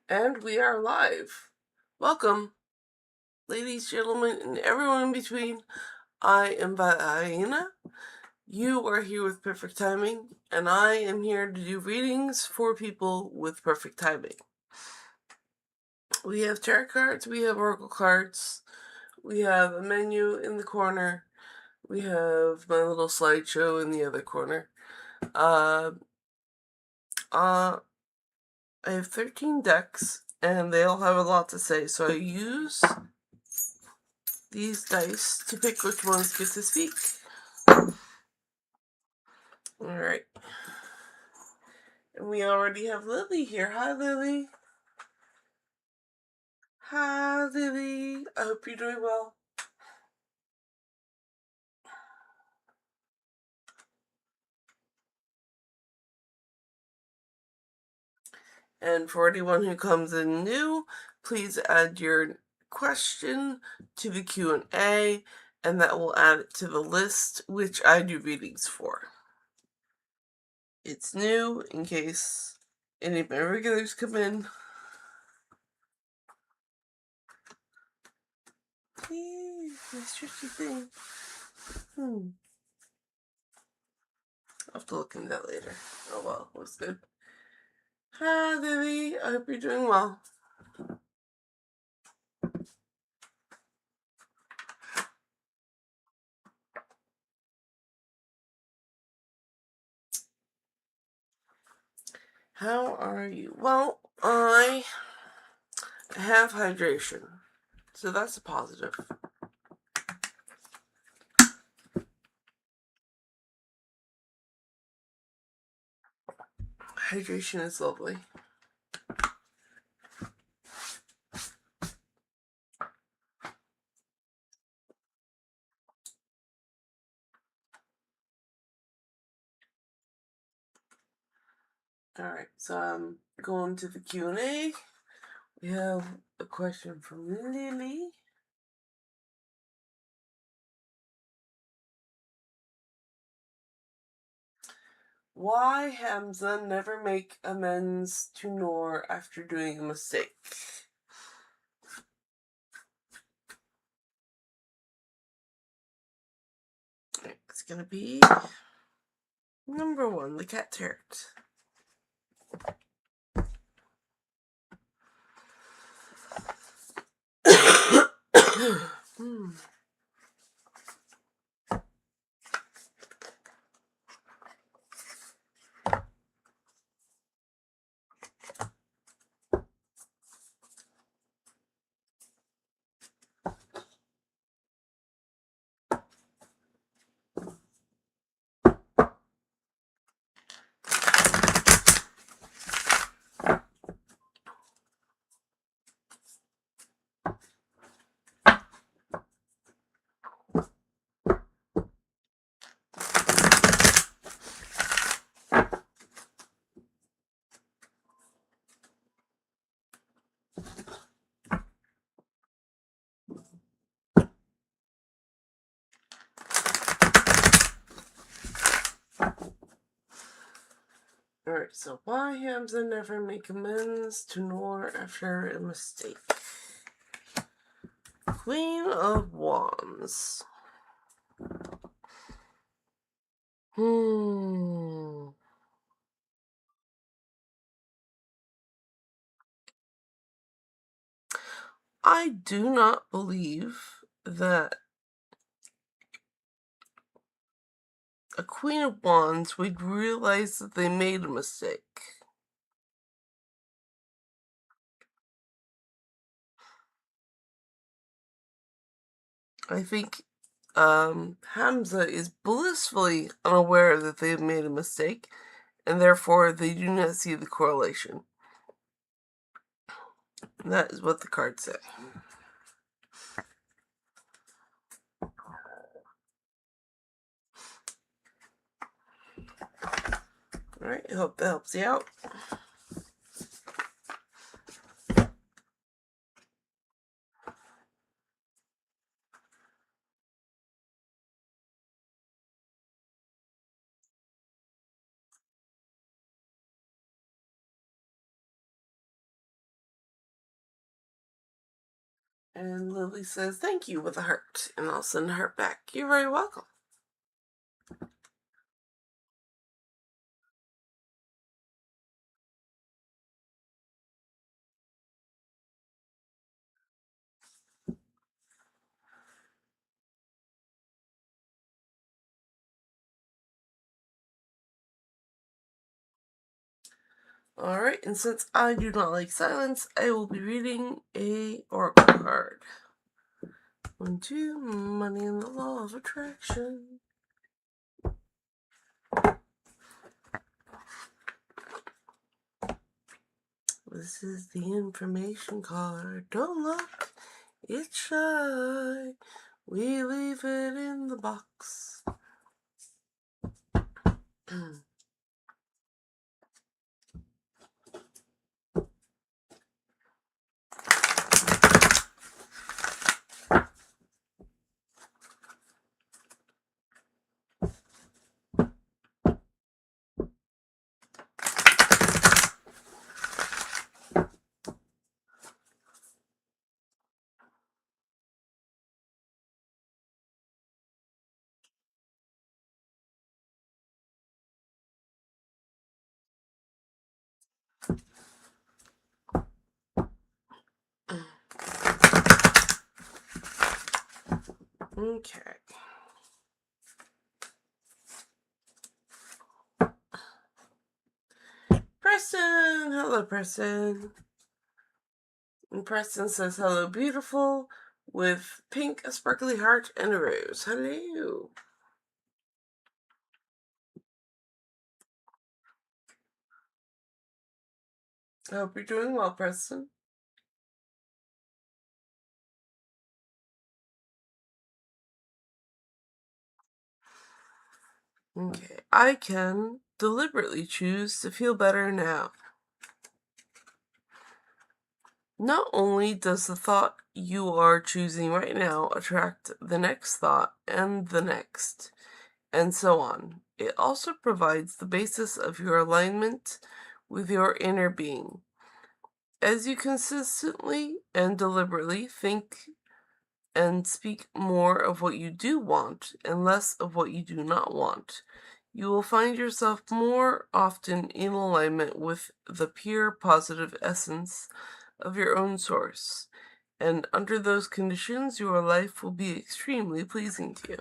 And we are live. Welcome, ladies, gentlemen, and everyone in between. I am Diana. You are here with perfect timing, and I am here to do readings for people with perfect timing. We have tarot cards, we have oracle cards, we have a menu in the corner, we have my little slideshow in the other corner. I have 13 decks, and they all have a lot to say, so I use these dice to pick which ones get to speak. Alright. And we already have Lily here. Hi, Lily. Hi, Lily. I hope you're doing well. And for anyone who comes in new, please add your question to the Q&A, and that will add it to the list, which I do readings for. It's new in case any of my regulars come in. Hey, my stretchy thing. I'll have to look into that later. Oh well, it was good. Hi, Lily. I hope you're doing well. How are you? Well, I have hydration, so that's a positive. Hydration is lovely. Alright, so I'm going to the Q&A. We have a question from Lily. Why Hamza never make amends to Noor after doing a mistake? It's gonna be number 1, the cat tarot. Alright, so why Hamza never make amends to Noor after a mistake? Queen of Wands. I do not believe that a Queen of Wands would realize that they made a mistake. I think Hamza is blissfully unaware that they've made a mistake, and therefore they do not see the correlation. And that is what the cards say. Alright, I hope that helps you out. And Lily says, thank you with a heart. And I'll send a heart back. You're very welcome. Alright, and since I do not like silence, I will be reading a oracle card. 1, 2, money and the law of attraction. This is the information card. Don't look, it's shy. We leave it in the box. Okay. Preston! Hello, Preston. And Preston says, hello, beautiful, with pink, a sparkly heart, and a rose. Hello. I hope you're doing well, Preston. Okay. I can deliberately choose to feel better now. Not only does the thought you are choosing right now attract the next thought and the next, and so on, it also provides the basis of your alignment with your inner being. As you consistently and deliberately think and speak more of what you do want and less of what you do not want, you will find yourself more often in alignment with the pure positive essence of your own source. And under those conditions, your life will be extremely pleasing to you.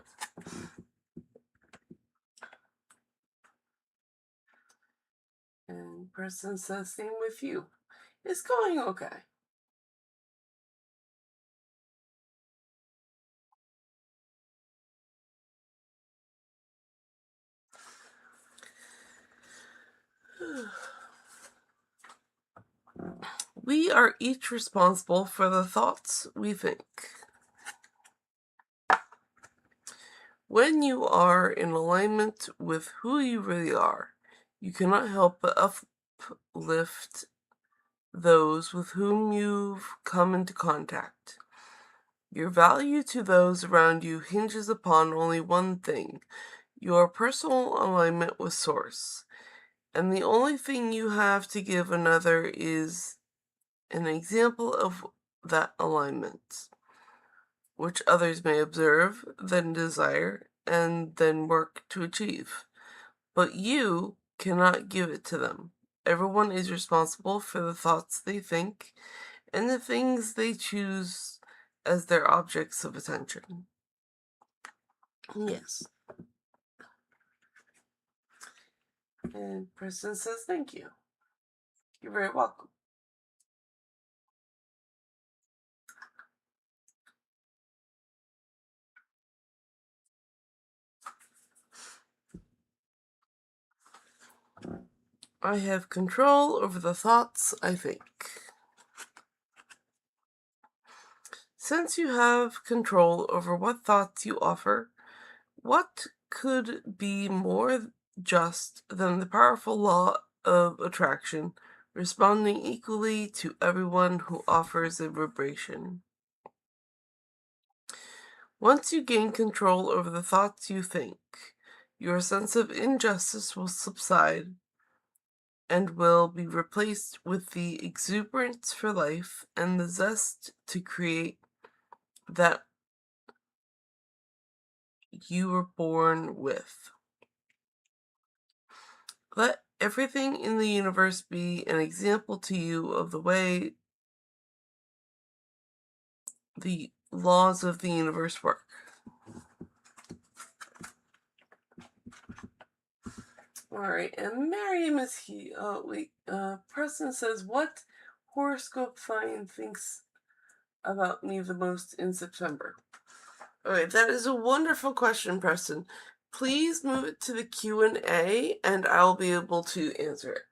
And person says, same with you. It's going okay. We are each responsible for the thoughts we think. When you are in alignment with who you really are, you cannot help but uplift those with whom you've come into contact. Your value to those around you hinges upon only one thing: your personal alignment with Source. And the only thing you have to give another is an example of that alignment, which others may observe, then desire, and then work to achieve. But you cannot give it to them. Everyone is responsible for the thoughts they think and the things they choose as their objects of attention. Yes. And Preston says, thank you. You're very welcome. I have control over the thoughts I think. Since you have control over what thoughts you offer, what could be more just than the powerful law of attraction responding equally to everyone who offers a vibration? Once you gain control over the thoughts you think, your sense of injustice will subside and will be replaced with the exuberance for life and the zest to create that you were born with. Let everything in the universe be an example to you of the way the laws of the universe work. Alright, and Miriam is here. Preston says, what horoscope sign thinks about me the most in September? Alright, that is a wonderful question, Preston. Please move it to the Q&A, and I'll be able to answer it.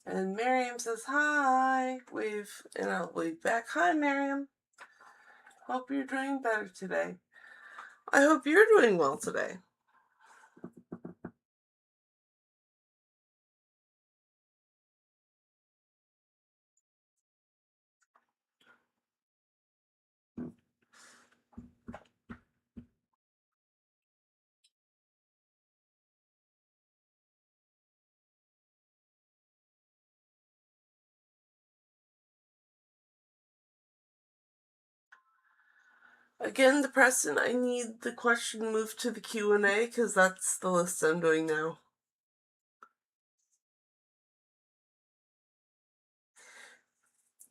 And Miriam says, hi, wave, and I'll wave back. Hi, Miriam. Hope you're doing better today. I hope you're doing well today. Again, to Preston, I need the question moved to the Q&A because that's the list I'm doing now.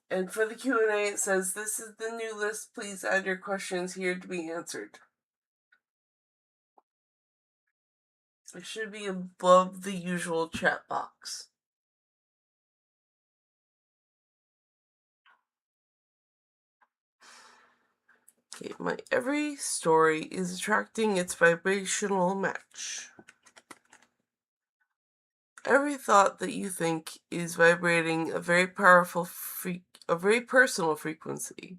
And for the Q&A, it says, this is the new list. Please add your questions here to be answered. It should be above the usual chat box. Okay, my every story is attracting its vibrational match. Every thought that you think is vibrating a very powerful a very personal frequency.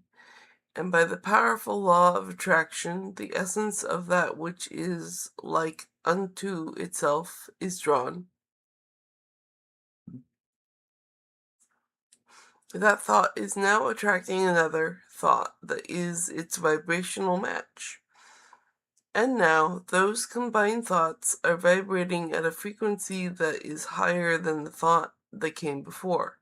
And by the powerful law of attraction, the essence of that which is like unto itself is drawn. That thought is now attracting another thought that is its vibrational match. And now those combined thoughts are vibrating at a frequency that is higher than the thought that came before.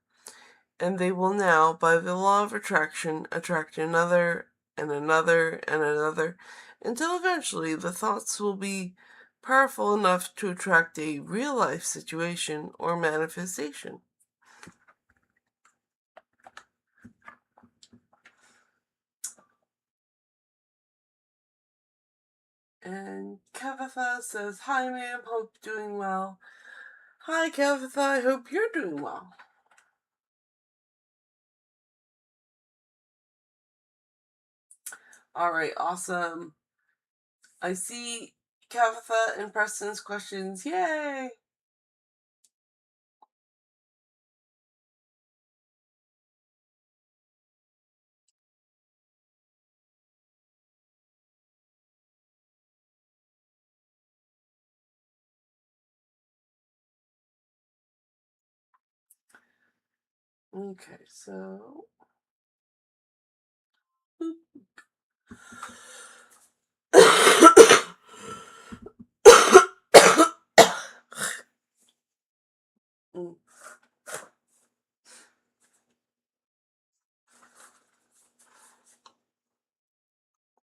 And they will now, by the law of attraction, attract another and another and another, until eventually the thoughts will be powerful enough to attract a real-life situation or manifestation. And Kavitha says, hi ma'am, hope doing well. Hi Kavitha, I hope you're doing well. Alright, awesome. I see Kavitha and Preston's questions. Yay! Okay, so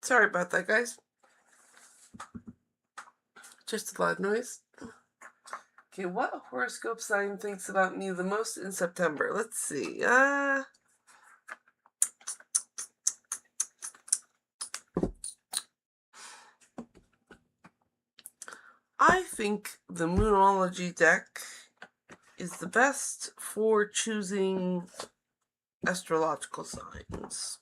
sorry about that, guys. Just a loud noise. Okay, what horoscope sign thinks about me the most in September? Let's see. I think the Moonology deck is the best for choosing astrological signs.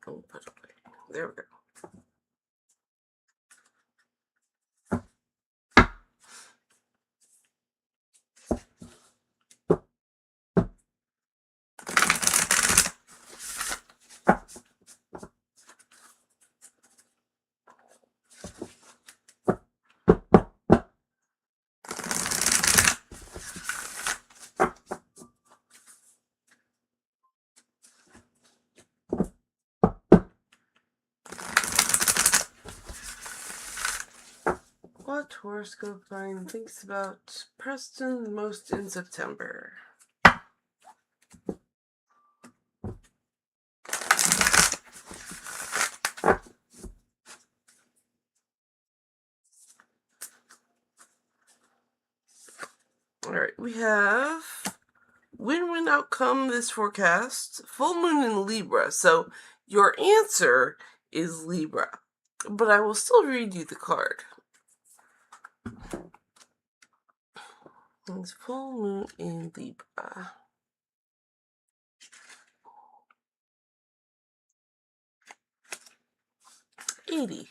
Oh, put it away. There we go. What horoscope sign thinks about Preston the most in September? Alright, we have win-win outcome this forecast. Full moon in Libra. So your answer is Libra. But I will still read you the card. It's full moon in Libra. $80.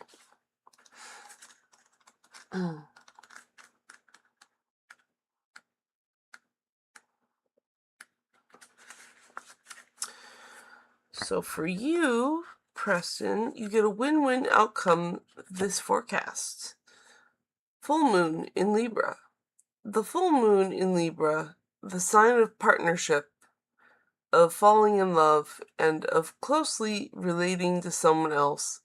So for you, Preston, you get a win-win outcome this forecast. Full moon in Libra. The full moon in Libra, the sign of partnership, of falling in love, and of closely relating to someone else.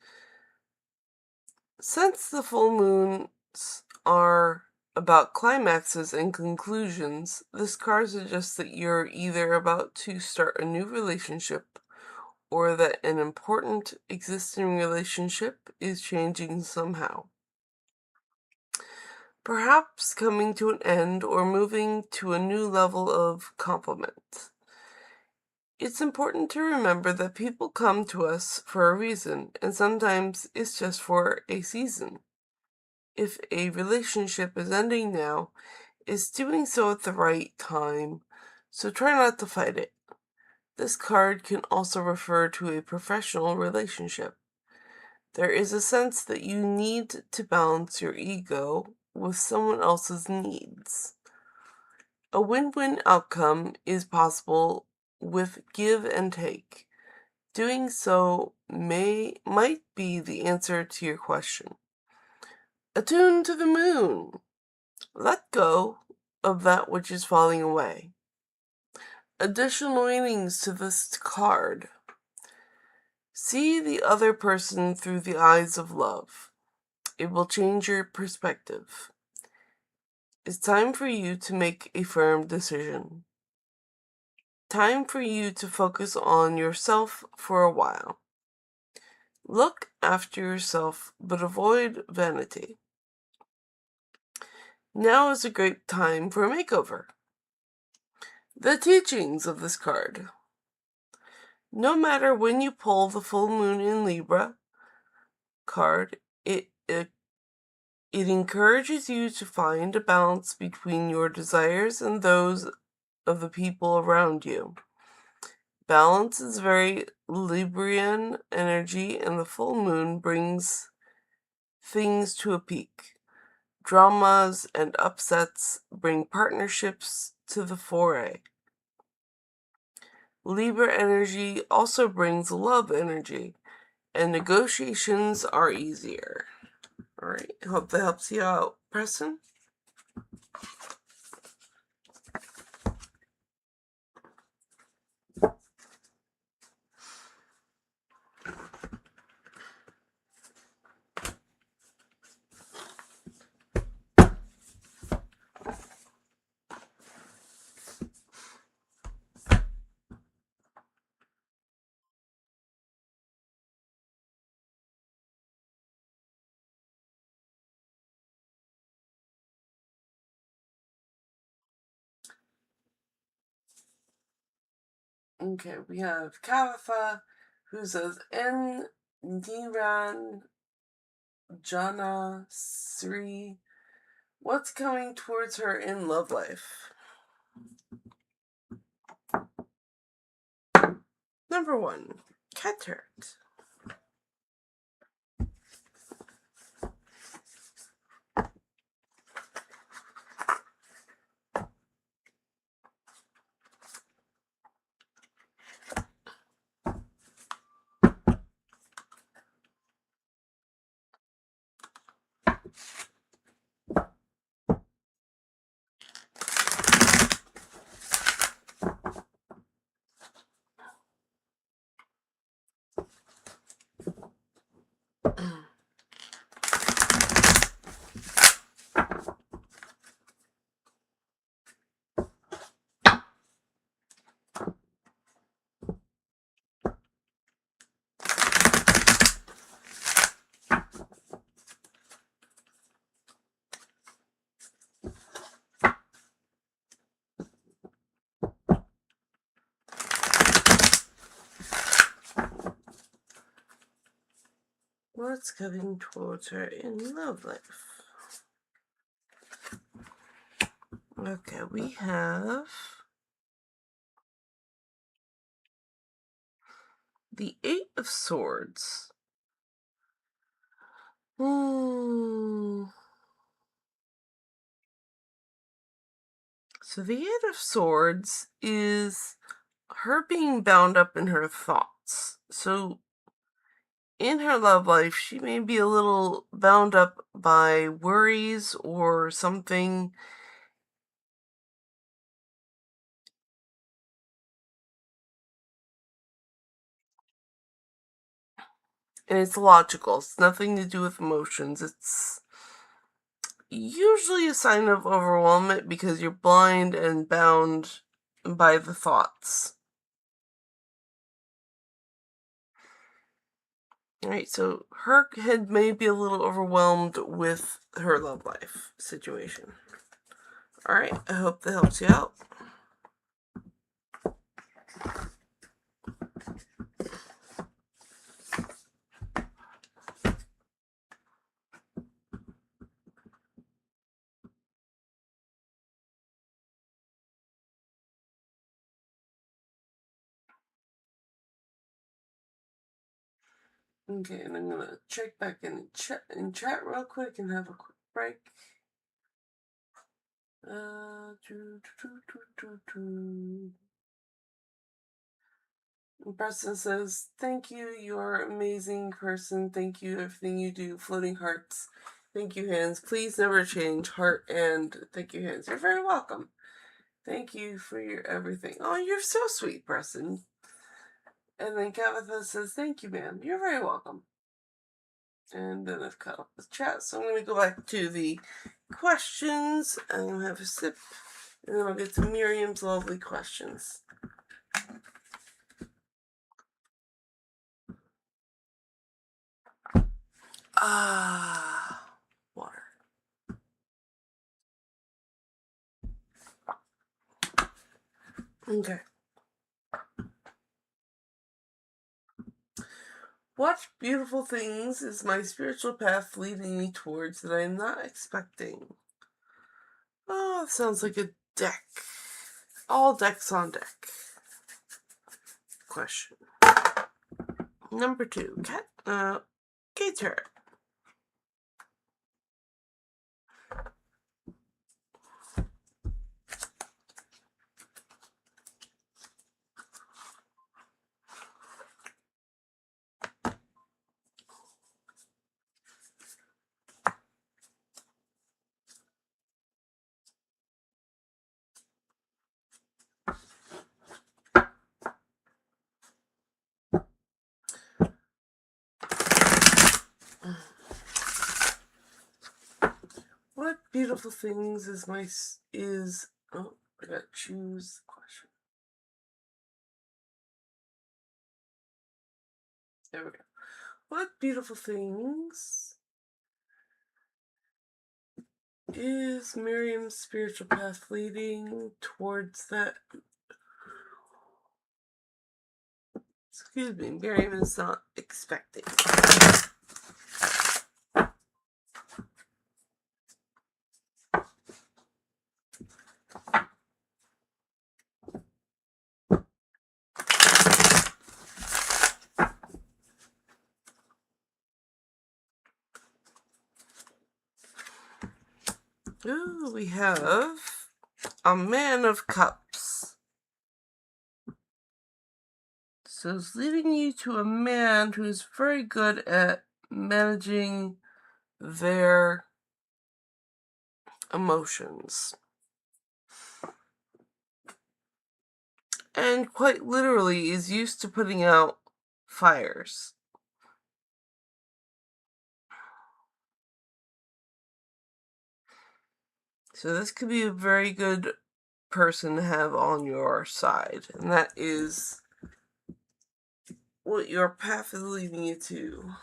Since the full moons are about climaxes and conclusions, this card suggests that you're either about to start a new relationship or that an important existing relationship is changing somehow. Perhaps coming to an end or moving to a new level of complement. It's important to remember that people come to us for a reason, and sometimes it's just for a season. If a relationship is ending now, it's doing so at the right time, so try not to fight it. This card can also refer to a professional relationship. There is a sense that you need to balance your ego with someone else's needs. A win-win outcome is possible with give and take. Doing so might be the answer to your question. Attune to the moon. Let go of that which is falling away. Additional meanings to this card. See the other person through the eyes of love. It will change your perspective. It's time for you to make a firm decision. Time for you to focus on yourself for a while. Look after yourself, but avoid vanity. Now is a great time for a makeover. The teachings of this card. No matter when you pull the full moon in Libra card, it encourages you to find a balance between your desires and those of the people around you. Balance is very Librian energy, and the full moon brings things to a peak. Dramas and upsets bring partnerships to the foray. Libra energy also brings love energy, and negotiations are easier. Alright, hope that helps you out, Preston. Okay, we have Kalitha, who says, Niran Jana Sri. What's coming towards her in love life? Number 1, Cataract. what's coming towards her in love life. Okay, we have the Eight of Swords. So the Eight of Swords is her being bound up in her thoughts. So in her love life, she may be a little bound up by worries or something. And it's logical. It's nothing to do with emotions. It's usually a sign of overwhelmment because you're blind and bound by the thoughts. Alright, so her head may be a little overwhelmed with her love life situation. Alright, I hope that helps you out. Okay, and I'm gonna check back in chat real quick and have a quick break. Preston says, "Thank you, you are an amazing person. Thank you, everything you do. Floating hearts. Thank you, hands. Please never change. Heart and thank you, hands. You're very welcome. Thank you for your everything. Oh, you're so sweet, Preston." And then Kavitha says, "Thank you, ma'am. You're very welcome." And then I've cut off the chat, so I'm going to go back to the questions. I'm going to have a sip, and then I'll get to Miriam's lovely questions. Water. Okay. What beautiful things is my spiritual path leading me towards that I'm not expecting? Oh, it sounds like a deck. All decks on deck. Question. Number 2. Gator. What beautiful things is oh, I gotta choose the question. There we go. What beautiful things is Miriam's spiritual path leading towards that? Excuse me, Miriam is not expecting. Ooh, we have a Man of Cups. So it's leading you to a man who's very good at managing their emotions. And quite literally is used to putting out fires. So this could be a very good person to have on your side. And that is what your path is leading you to.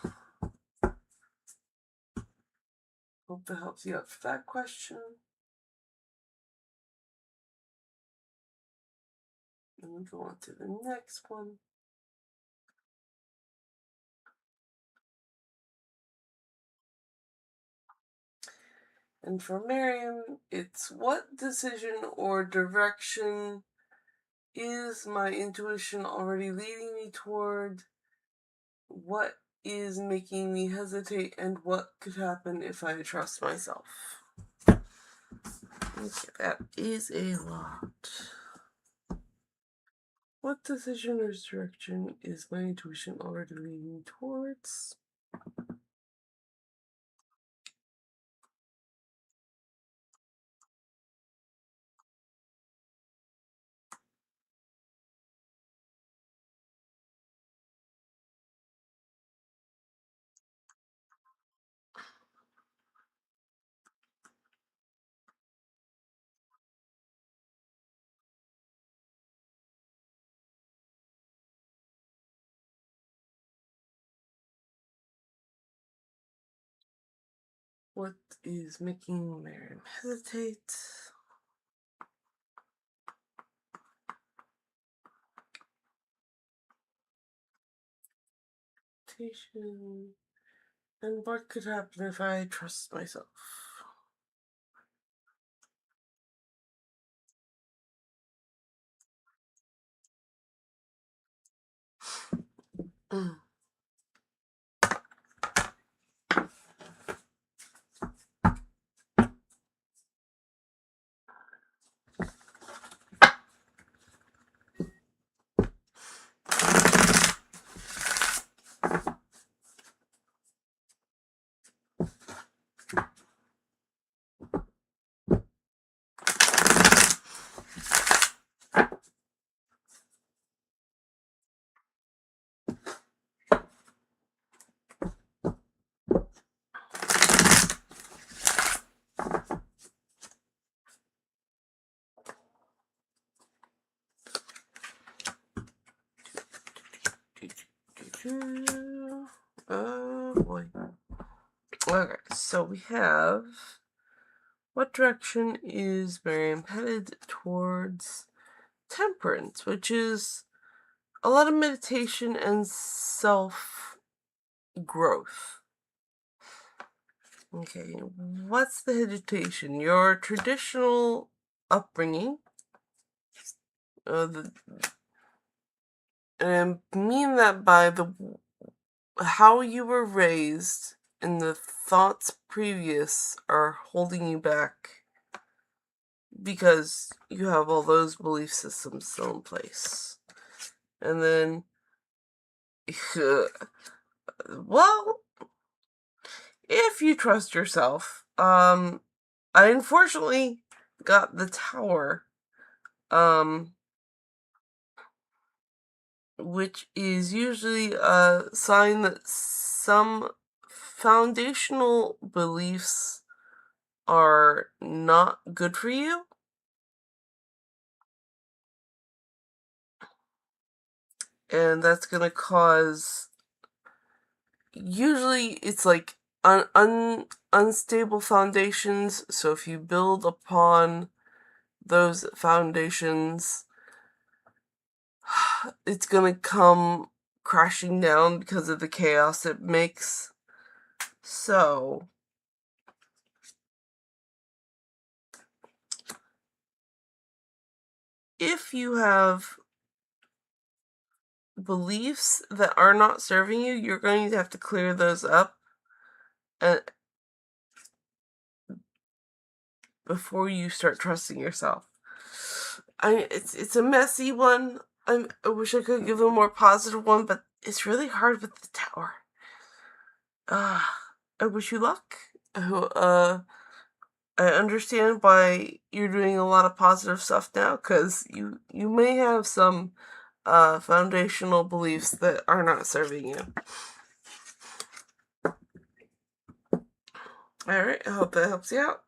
Hope that helps you out for that question. And we'll go on to the next one. And for Miriam, it's what decision or direction is my intuition already leading me toward? What is making me hesitate, and what could happen if I trust myself? Okay, that is a lot. What decision or direction is my intuition already leading me towards? What is making Miriam hesitate? And what could happen if I trust myself? Oh boy. Okay, so we have, what direction is Miriam headed towards? Temperance, which is a lot of meditation and self growth. Okay, what's the hesitation? Your traditional upbringing, and I mean that by the how you were raised and the thoughts previous are holding you back because you have all those belief systems still in place. And then, well, if you trust yourself, I unfortunately got the Tower, which is usually a sign that some foundational beliefs are not good for you. And that's going to cause, usually it's like unstable foundations. So if you build upon those foundations, it's going to come crashing down because of the chaos it makes. So if you have beliefs that are not serving you, you're going to have to clear those up before you start trusting yourself. It's a messy one. I wish I could give a more positive one, but it's really hard with the Tower. I wish you luck. I understand why you're doing a lot of positive stuff now, because you may have some foundational beliefs that are not serving you. Alright, I hope that helps you out.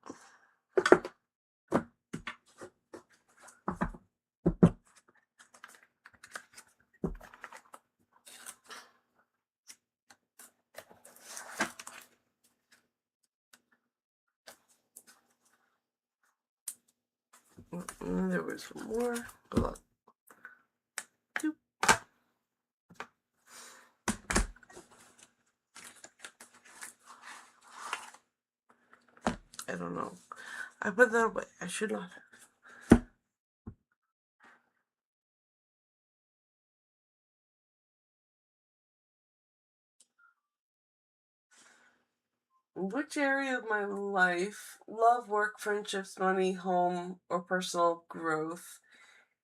There was some more. Hold on. I don't know. I put that away. I should not have. Which area of my life, love, work, friendships, money, home, or personal growth,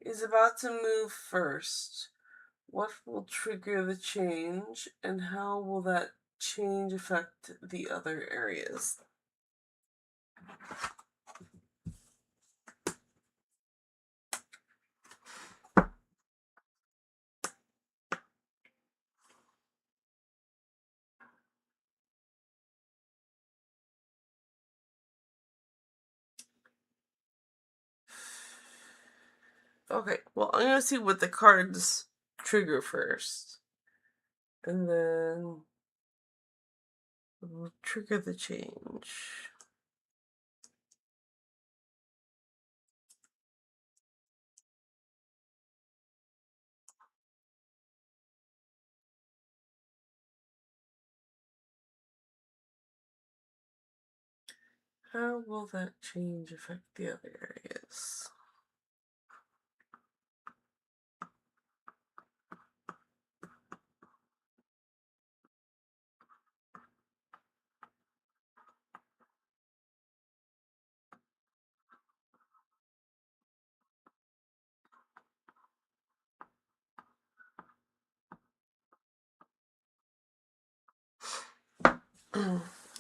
is about to move first? What will trigger the change, and how will that change affect the other areas? Okay, well, I'm going to see what the cards trigger first. And then we'll trigger the change. How will that change affect the other areas?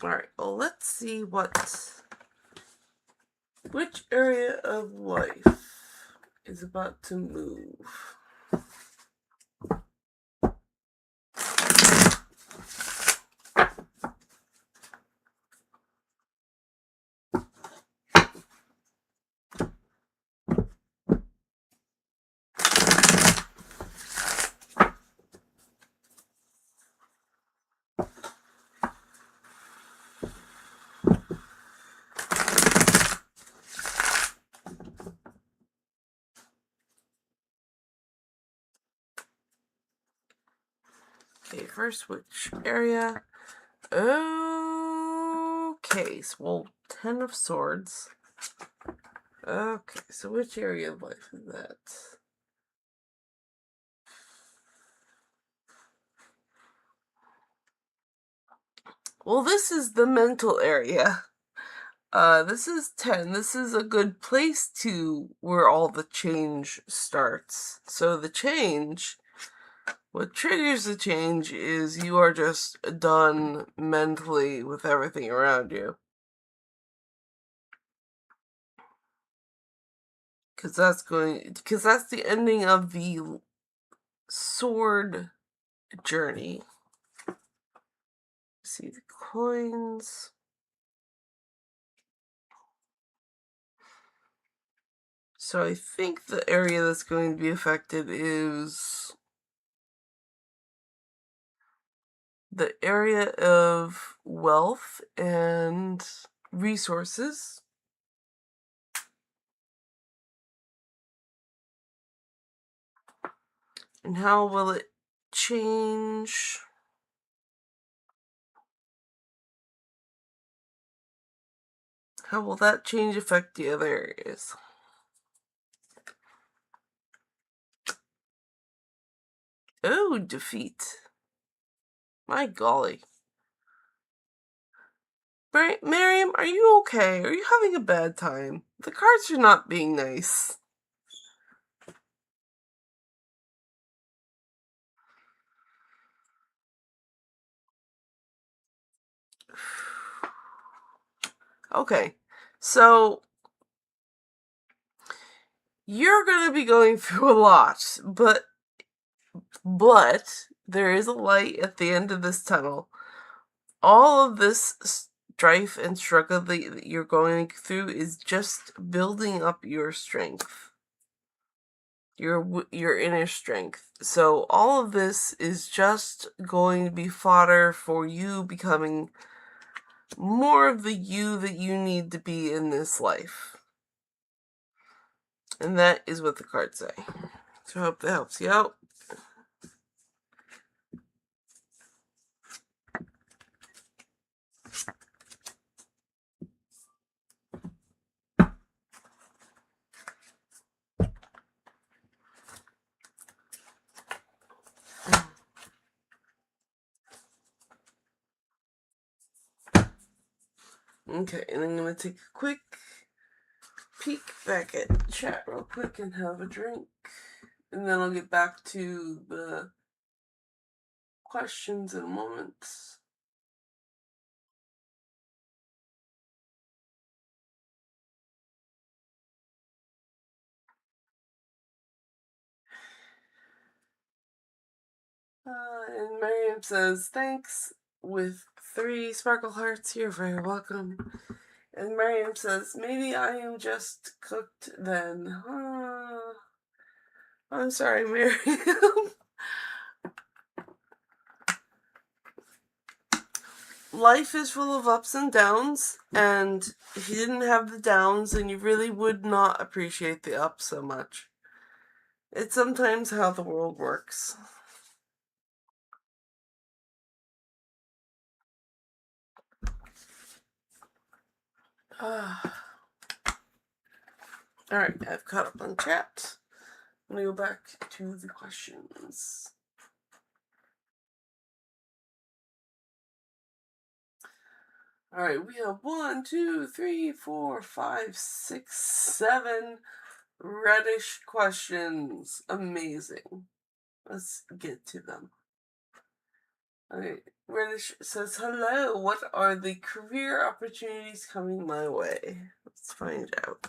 Alright, well, let's see which area of life is about to move. Okay, first, which area? Okay, so, well, 10 of Swords. Okay, so which area of life is that? Well, this is the mental area. This is 10. This is a good place to where all the change starts. So the change, what triggers the change is you are just done mentally with everything around you. Because that's the ending of the sword journey. See the coins. So I think the area that's going to be affected is the area of wealth and resources. And how will it change? How will that change affect the other areas? Oh, defeat. My golly. Miriam, are you okay? Are you having a bad time? The cards are not being nice. Okay, so you're going to be going through a lot, but there is a light at the end of this tunnel. All of this strife and struggle that you're going through is just building up your strength, your inner strength. So all of this is just going to be fodder for you becoming more of the you that you need to be in this life. And that is what the cards say. So I hope that helps you out. Okay, and I'm going to take a quick peek back at chat real quick and have a drink. And then I'll get back to the questions in a moment. And Miriam says, thanks, with 3 sparkle hearts. You're very welcome. And Miriam says, maybe I am just cooked then. I'm sorry, Miriam. Life is full of ups and downs, and if you didn't have the downs, then you really would not appreciate the ups so much. It's sometimes how the world works. Alright, I've caught up on chat. I'm gonna go back to the questions. Alright, we have 1, 2, 3, 4, 5, 6, 7 reddish questions. Amazing. Let's get to them. Okay, Reddish says, hello, what are the career opportunities coming my way? Let's find out.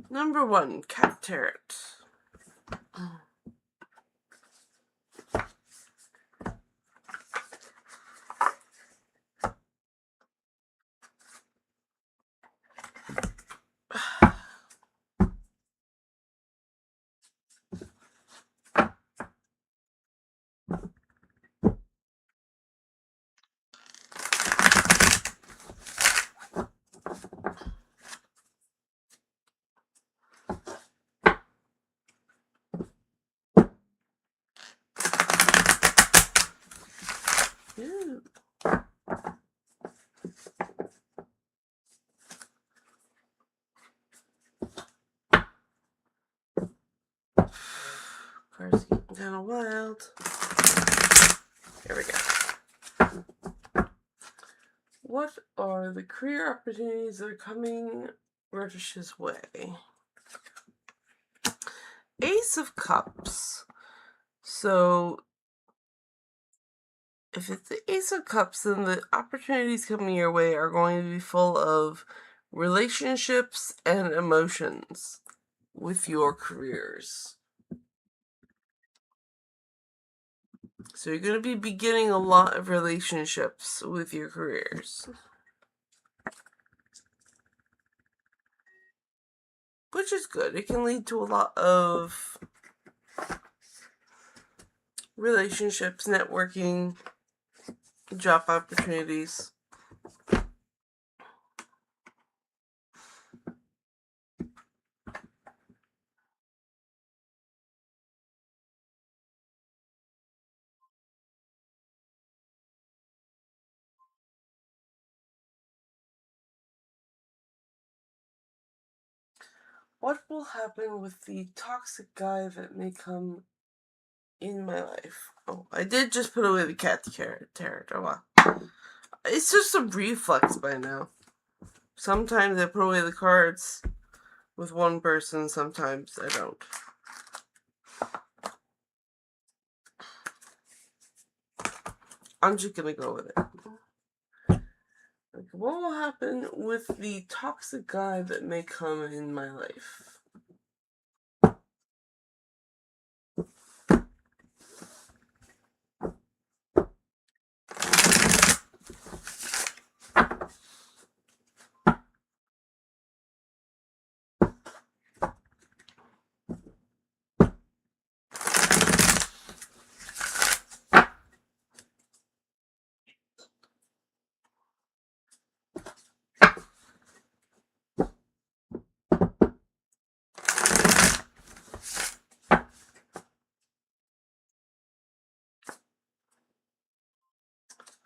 Number 1, Cat Tarot. Ooh. Car's getting kind of wild. There we go. What are the career opportunities that are coming Reddish's way? Ace of Cups. So, if it's the Ace of Cups, then the opportunities coming your way are going to be full of relationships and emotions with your careers. So you're going to be beginning a lot of relationships with your careers, which is good. It can lead to a lot of relationships, networking, job opportunities. What will happen with the toxic guy that may come in my life? Oh, I did just put away the cat tarot. Oh, wow. It's just a reflex by now. Sometimes I put away the cards with one person, sometimes I don't. I'm just gonna go with it. Like, what will happen with the toxic guy that may come in my life?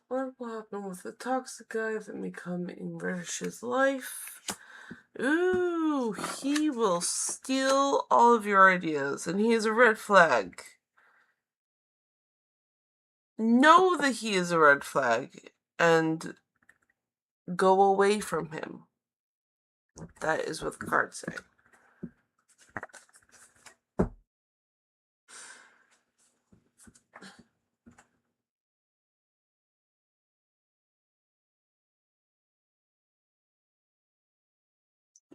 What will happen with the toxic guy that may come in Reddish's life? Ooh, he will steal all of your ideas, and he is a red flag. know that he is a red flag and go away from him. That is what the cards say.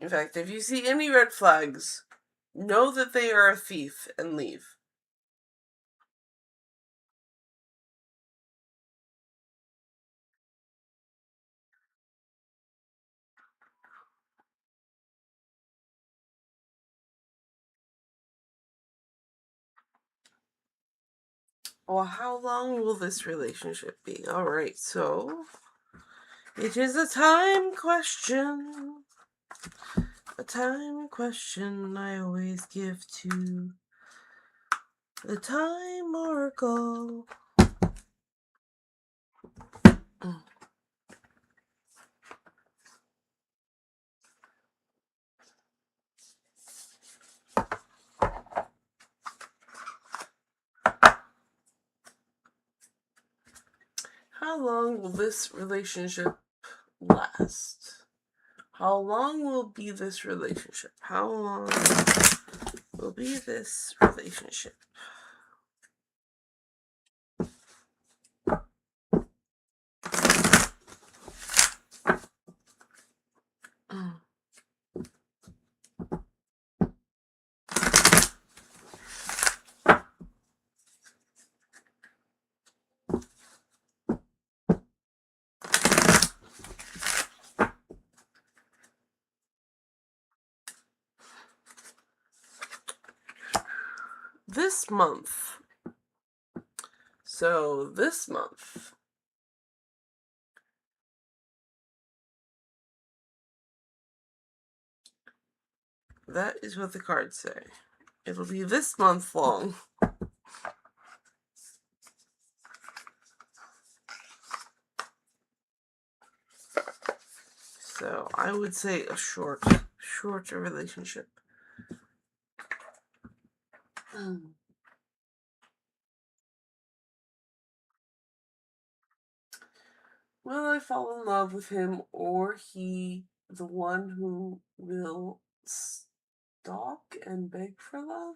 In fact, if you see any red flags, know that they are a thief and leave. Well, how long will this relationship be? Alright, so it is a time question. A time question I always give to the time oracle. How long will this relationship last? How long will be this relationship? How long will be this relationship? This month. So this month. That is what the cards say. It'll be this month long. So I would say a shorter relationship. Will I fall in love with him, or he the one who will stalk and beg for love?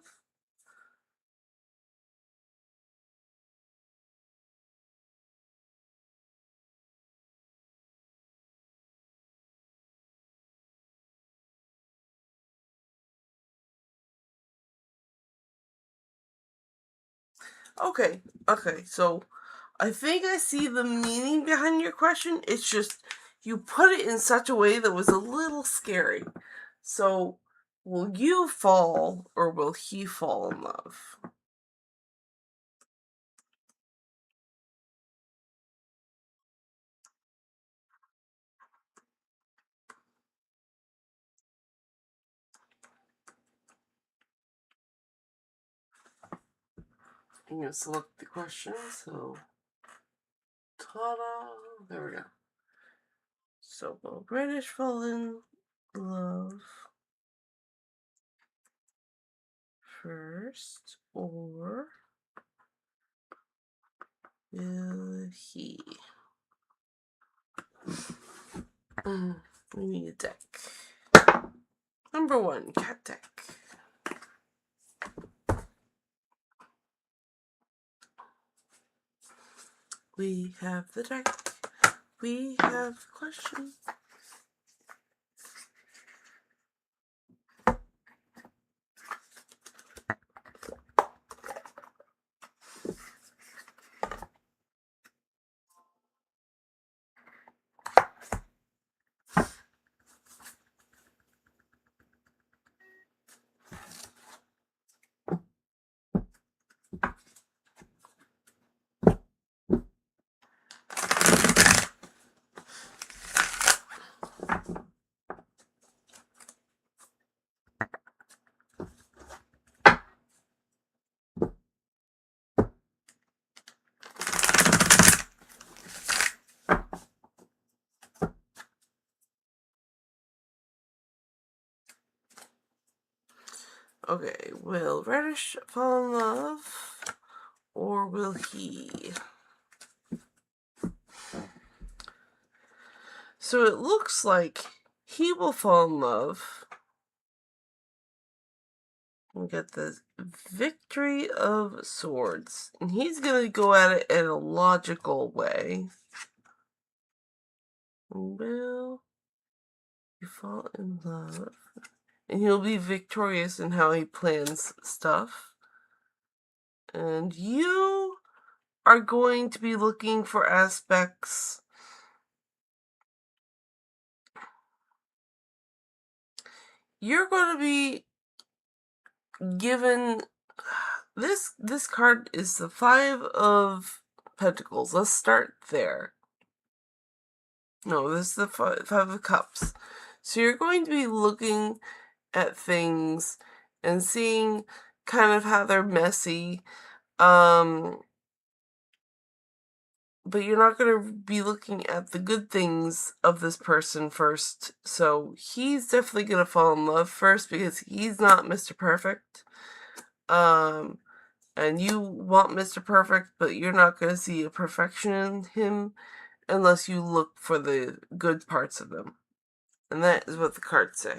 Okay, so I think I see the meaning behind your question. It's just you put it in such a way that was a little scary. So, will you fall or will he fall in love? I'm going to select the question, so ta-da, there we go. So, will British fall in love first, or will he? We need a deck. Number 1, cat deck. We have the deck. We have the question. Okay, will Reddish fall in love, or will he? So it looks like he will fall in love and get the Victory of Swords. And he's going to go at it in a logical way. Will you fall in love? And he'll be victorious in how he plans stuff. And you are going to be looking for aspects. You're going to be given this card is the 5 of Pentacles. Let's start there. No, this is the 5 of Cups. So you're going to be looking at things and seeing kind of how they're messy. But you're not going to be looking at the good things of this person first. So he's definitely going to fall in love first because he's not Mr. Perfect. And you want Mr. Perfect, but you're not going to see a perfection in him unless you look for the good parts of him. And that is what the cards say.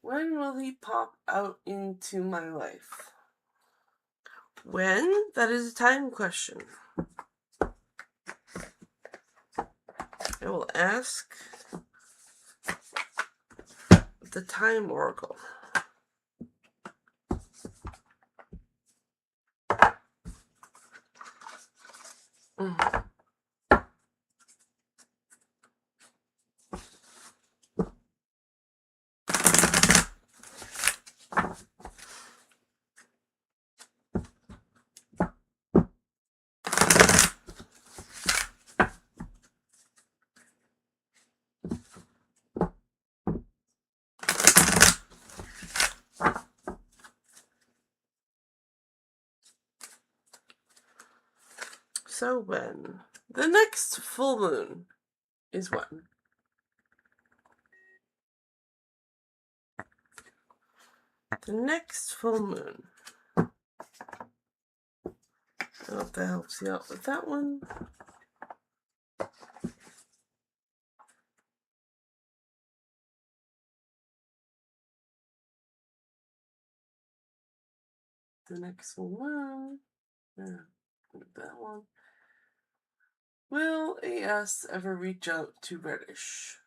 When will he pop out into my life? When? That is a time question. I will ask the Time Oracle. So when? The next full moon is when? The next full moon. I hope that helps you out with that one. The next full moon. Yeah, that one. Will AS ever reach out to Reddish?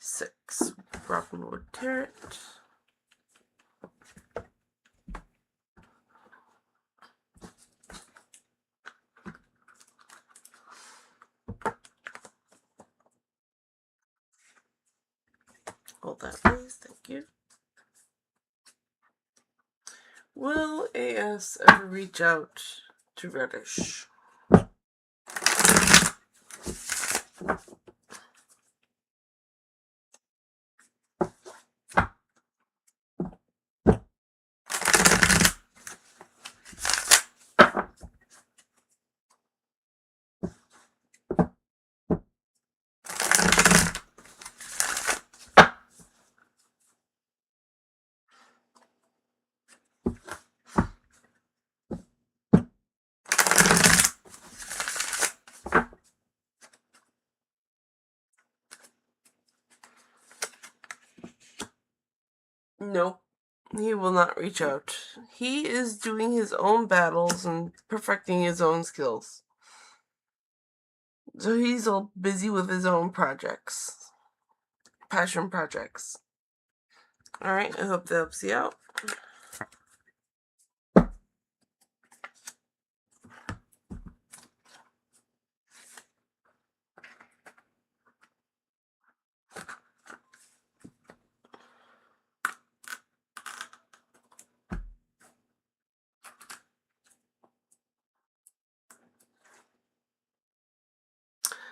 Six. Robinwood Tarot. Hold that, please. Thank you. Will AS ever reach out to Reddish? Nope. He will not reach out. He is doing his own battles and perfecting his own skills. So he's all busy with his own projects. Passion projects. Alright, I hope that helps you out.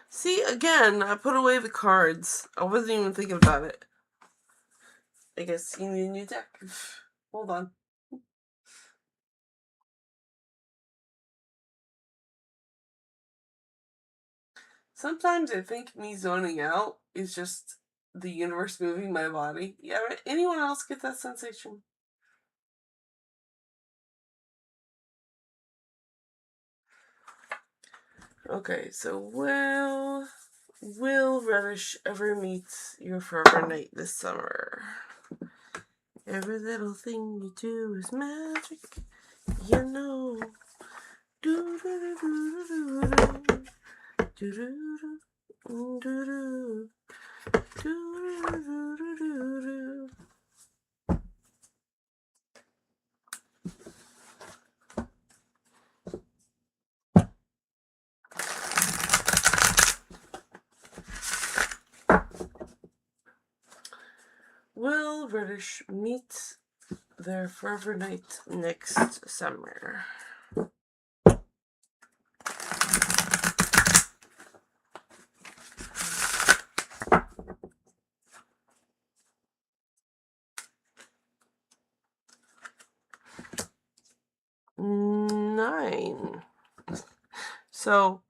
See, again, I put away the cards. I wasn't even thinking about it. I guess you need a new deck. Hold on. Sometimes I think me zoning out is just the universe moving my body. Yeah, anyone else get that sensation? Okay, so will Reddish ever meet your forever knight this summer? Every little thing you do is magic, you know. Do do do do do do do do do do do do. Will Reddish meet their forever knight next summer? Nine. So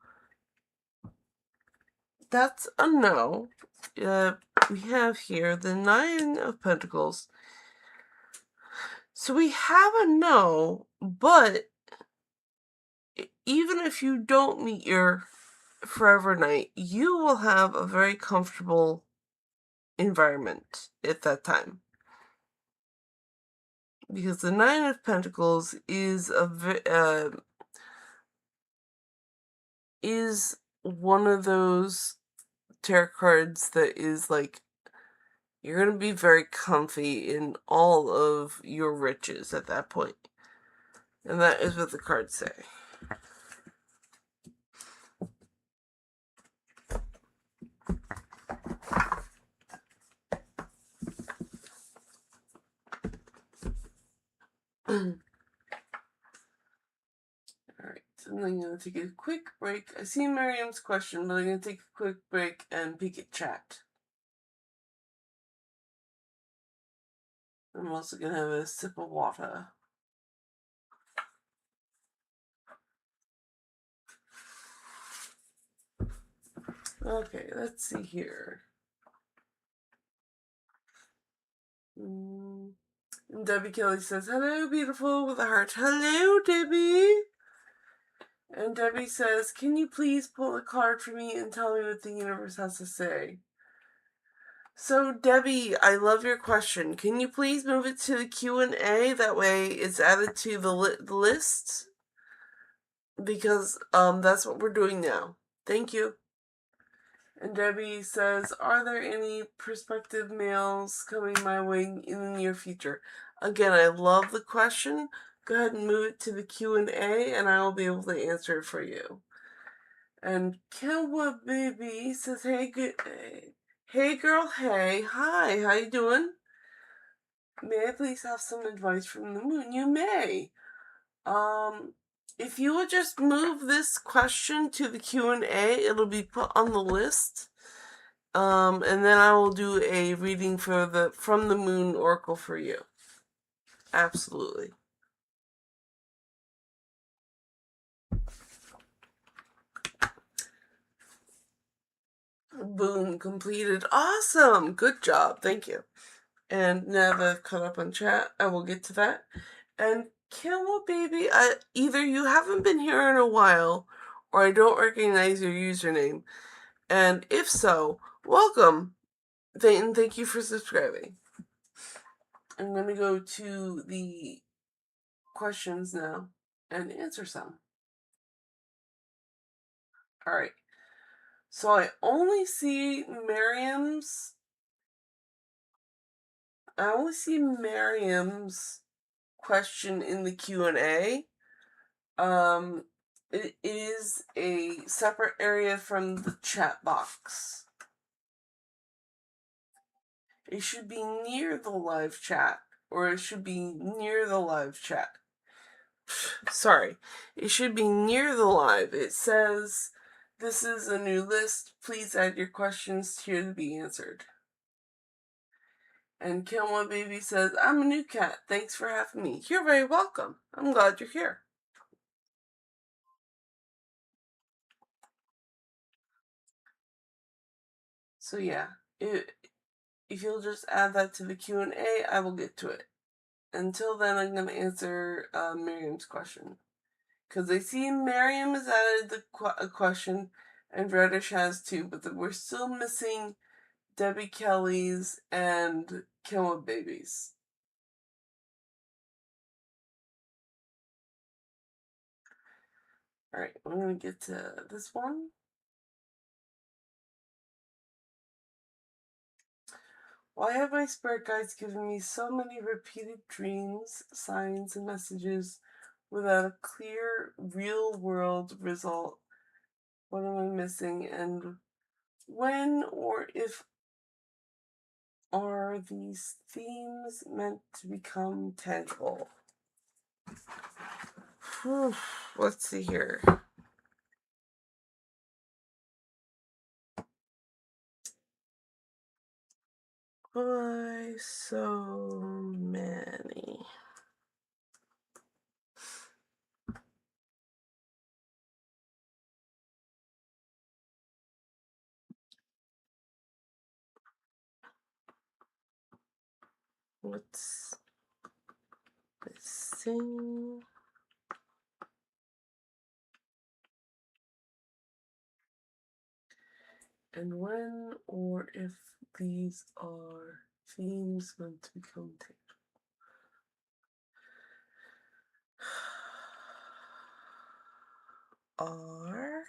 that's a no. We have here the Nine of Pentacles. So we have a no, but even if you don't meet your forever knight, you will have a very comfortable environment at that time. Because the Nine of Pentacles is is one of those tarot cards that is like, you're going to be very comfy in all of your riches at that point. And that is what the cards say. Alright, so I'm going to take a quick break. I see Miriam's question, but I'm going to take a quick break and peek at chat. I'm also going to have a sip of water. Okay, let's see here. And Debbie Kelly says, hello, beautiful, with a heart. Hello, Debbie. And Debbie says, can you please pull a card for me and tell me what the universe has to say? So, Debbie, I love your question. Can you please move it to the Q&A? That way it's added to the list. Because that's what we're doing now. Thank you. And Debbie says, are there any prospective males coming my way in the near future? Again, I love the question. Go ahead and move it to the Q&A and I will be able to answer it for you. And Kelwa Baby says, hey girl, hey, hi, how you doing? May I please have some advice from the moon? You may. If you would just move this question to the Q&A, it'll be put on the list. And then I will do a reading for from the Moon Oracle for you. Absolutely. Boom, completed. Awesome. Good job. Thank you. And now that I've caught up on chat, I will get to that. And Kill Baby, either you haven't been here in a while, or I don't recognize your username. And if so, welcome. And thank you for subscribing. I'm going to go to the questions now and answer some. Alright. So I only see Miriam's question in the Q&A. It is a separate area from the chat box. It should be near the live chat, or it should be near the live chat. Sorry. It should be near the live. It says, this is a new list. Please add your questions here to be answered. And Kilma Baby says, I'm a new cat. Thanks for having me. You're very welcome. I'm glad you're here. So yeah, if you'll just add that to the Q&A, I will get to it. Until then, I'm going to answer Miriam's question. Because I see Miriam has added a question, and Reddish has too, but we're still missing Debbie Kelly's and Kilma Baby's. Alright, I'm going to get to this one. Why have my spirit guides given me so many repeated dreams, signs, and messages without a clear, real-world result? What am I missing? And when or if are these themes meant to become tangible? Let's see here. Why so many? What's missing? And when or if these are themes meant to become tangible? Are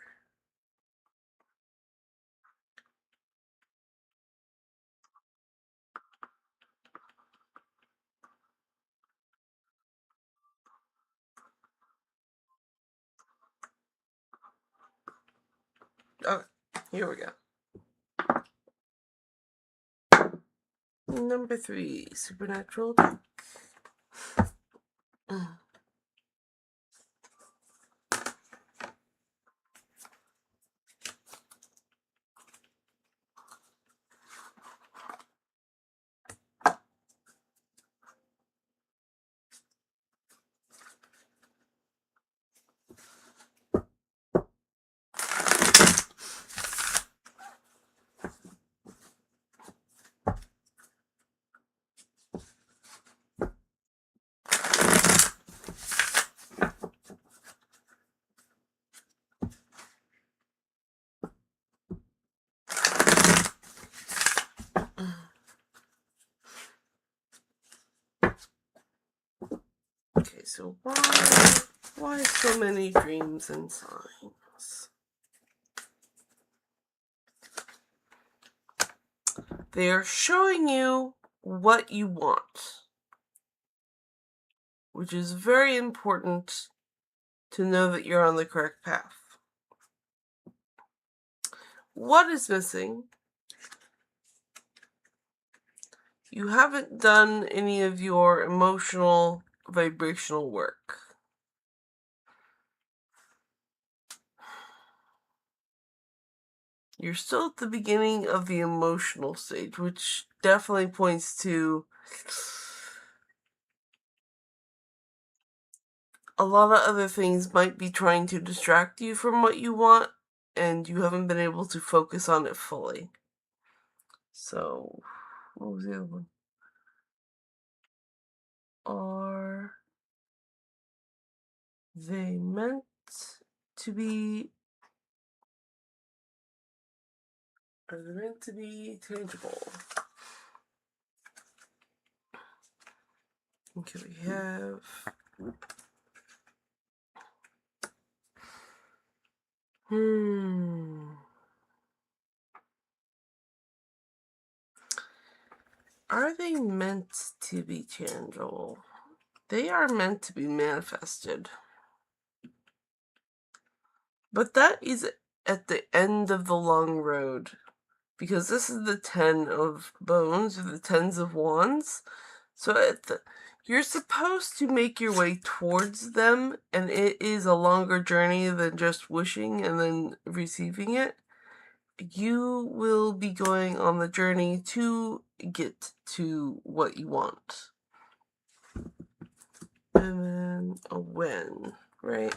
okay, here we go. Number 3, Supernatural Deck. Okay, so why so many dreams and signs? They are showing you what you want, which is very important to know that you're on the correct path. What is missing? You haven't done any of your emotional, vibrational work. You're still at the beginning of the emotional stage, which definitely points to a lot of other things might be trying to distract you from what you want, and you haven't been able to focus on it fully. So, what was the other one? Are they meant to be? Are they meant to be tangible? Okay, we have. Are they meant to be tangible? They are meant to be manifested. But that is at the end of the long road. Because this is the 10 of bones, or the 10s of wands. So you're supposed to make your way towards them, and it is a longer journey than just wishing and then receiving it. you will be going on the journey to get to what you want. And then a when, right?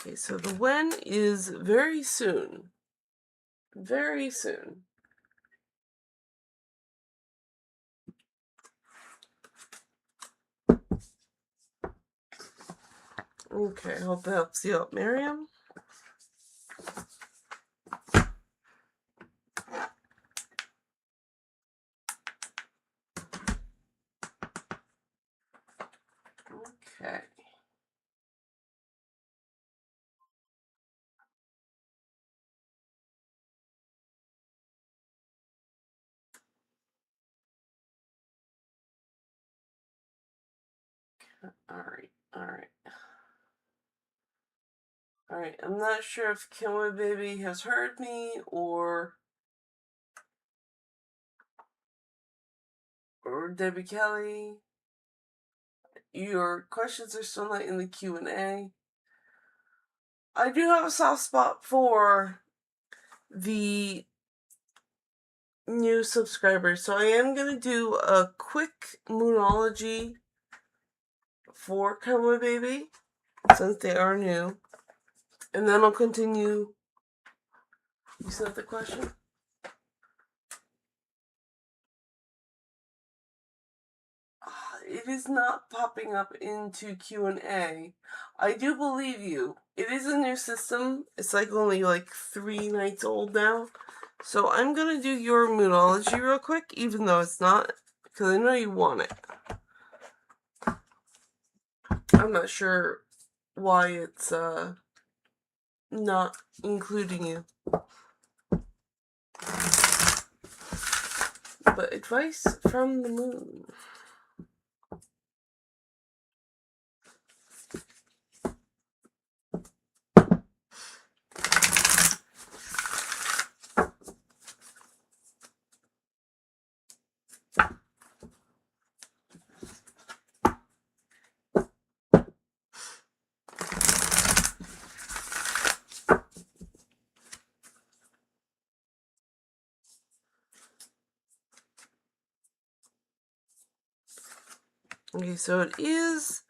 Okay, so the when is very soon. Very soon. Okay, hope that helps you out, Miriam. Okay. Alright. Alright, I'm not sure if Kimwa Baby has heard me or Debbie Kelly. Your questions are still not in the Q&A. I do have a soft spot for the new subscribers, so I am going to do a quick Moonology for Cowboy Baby, since they are new, and then I'll continue. You said the question? It is not popping up into Q&A. I do believe you. It is a new system. It's like only like 3 nights old now. So I'm going to do your Moonology real quick, even though it's not, because I know you want it. I'm not sure why it's not including you. But advice from the moon. Okay, so it is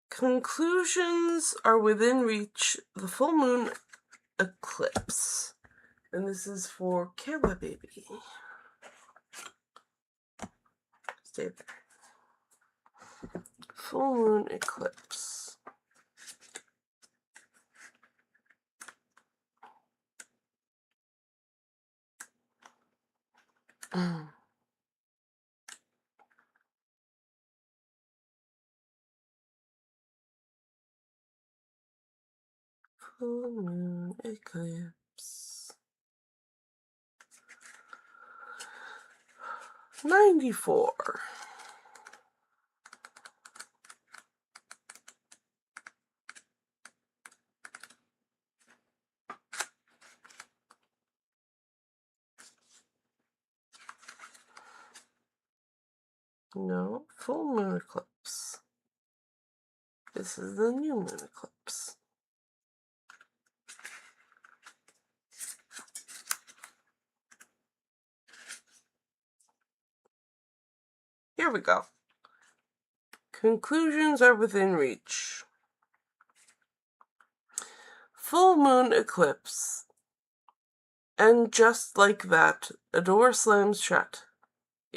conclusions are within reach, the full moon eclipse. And this is for Kawa Baby. Stay there. Full moon eclipse. Full moon eclipse. 94. No, full moon eclipse. This is the new moon eclipse. Here we go. Conclusions are within reach. Full moon eclipse. And just like that, a door slams shut.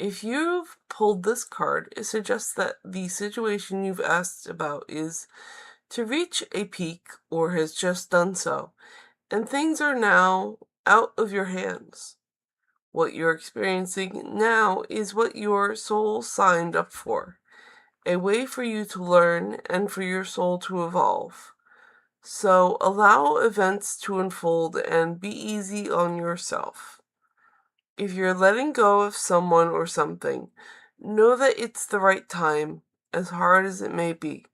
If you've pulled this card, it suggests that the situation you've asked about is to reach a peak or has just done so, and things are now out of your hands. What you're experiencing now is what your soul signed up for, a way for you to learn and for your soul to evolve. So allow events to unfold and be easy on yourself. If you're letting go of someone or something, know that it's the right time, as hard as it may be.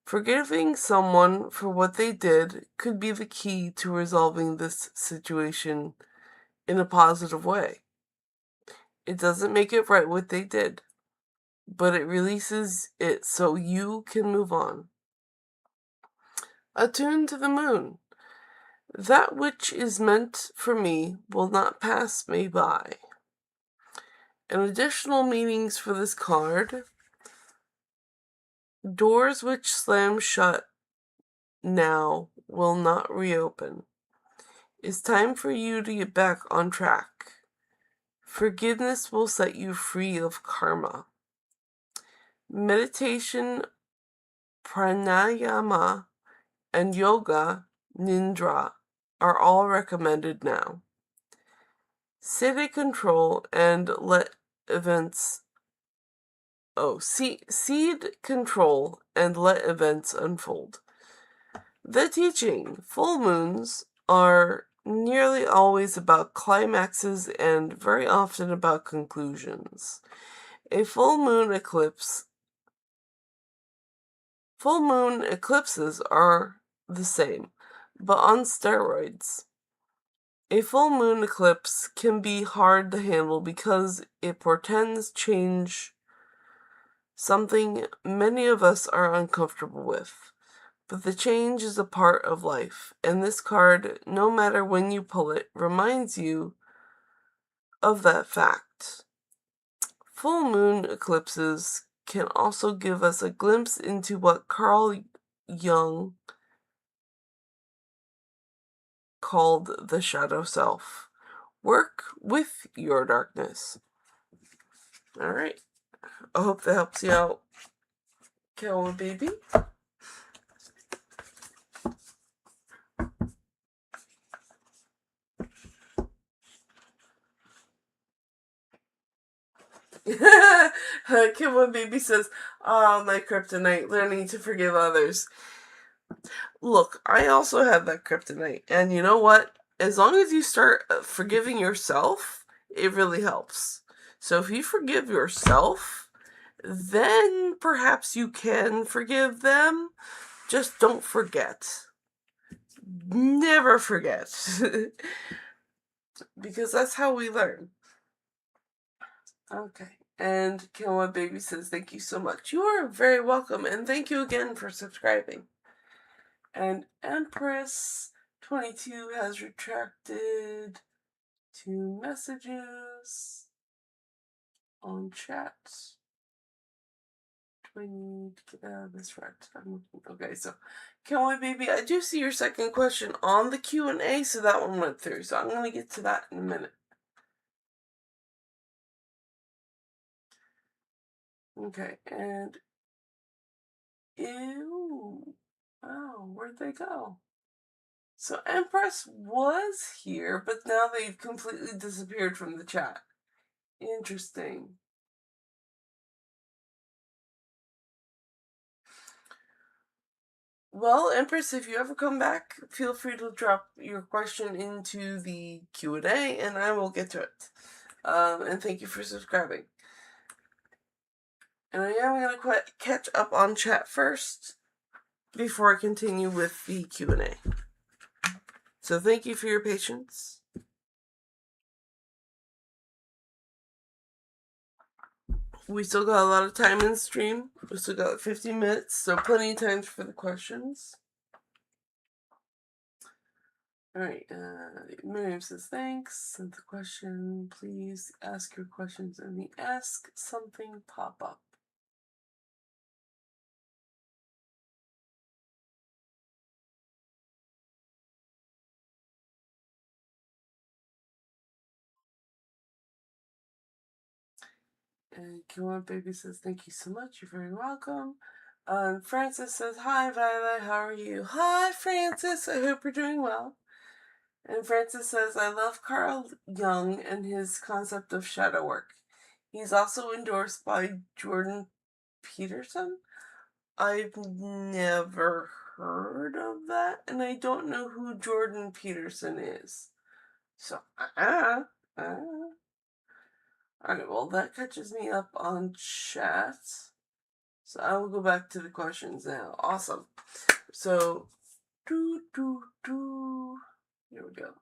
Forgiving someone for what they did could be the key to resolving this situation in a positive way. It doesn't make it right what they did, but it releases it so you can move on. Attune to the moon. That which is meant for me will not pass me by. And additional meanings for this card: doors which slam shut now will not reopen. It's time for you to get back on track. Forgiveness will set you free of karma. Meditation, pranayama, and yoga, nidra, are all recommended now. Sit in control and let events Cede control and let events unfold. The teaching: full moons are nearly always about climaxes and very often about conclusions. A full moon eclipses are the same, but on steroids. A full moon eclipse can be hard to handle because it portends change, something many of us are uncomfortable with. But the change is a part of life, and this card, no matter when you pull it, reminds you of that fact. Full moon eclipses can also give us a glimpse into what Carl Jung called the shadow self. Work with your darkness. All right. I hope that helps you out, Kawa baby. Kawa baby says, my kryptonite, learning to forgive others. Look, I also have that kryptonite, and you know what? As long as you start forgiving yourself, it really helps. So if you forgive yourself, then perhaps you can forgive them. Just don't forget. Never forget. Because that's how we learn. Okay. And Kilma Baby says, thank you so much. You are very welcome, and thank you again for subscribing. And Empress 22 has retracted 2 messages on chat. Do I need to get out of this right? Okay, so Kelly Baby, I do see your second question on the Q&A, so that one went through. So I'm going to get to that in a minute. Okay, and ew, wow, where'd they go? So Empress was here, but now they've completely disappeared from the chat. Interesting. Well, Empress, if you ever come back, feel free to drop your question into the Q&A, and I will get to it. And thank you for subscribing. And I am going to catch up on chat first before I continue with the Q&A. So thank you for your patience. We still got a lot of time in the stream. We still got 15 minutes, so plenty of time for the questions. Alright, Miriam says thanks. Sent the question. Please ask your questions in the Ask Something pop-up. And Q1 Baby says, thank you so much. You're very welcome. Francis says, hi, Violet. How are you? Hi, Francis. I hope you're doing well. And Francis says, I love Carl Jung and his concept of shadow work. He's also endorsed by Jordan Peterson. I've never heard of that, and I don't know who Jordan Peterson is. So, Alright, well, that catches me up on chat. So I will go back to the questions now. Awesome. So, here we go.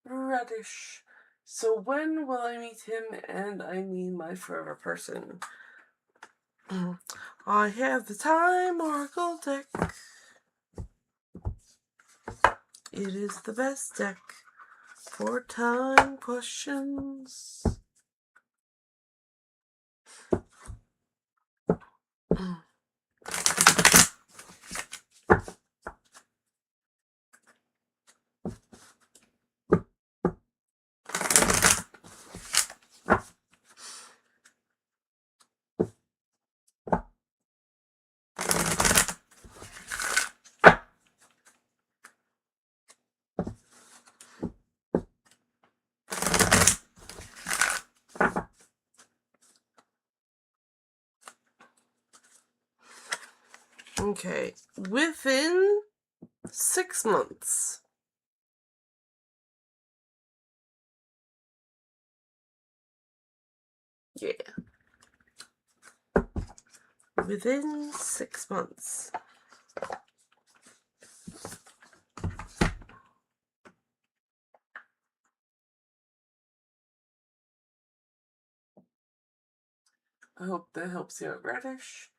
Radish. So when will I meet him and I mean my forever person? I have the Time Oracle deck. It is the best deck for time questions. Okay, within 6 months. Yeah. Within 6 months. I hope that helps you out, Radish.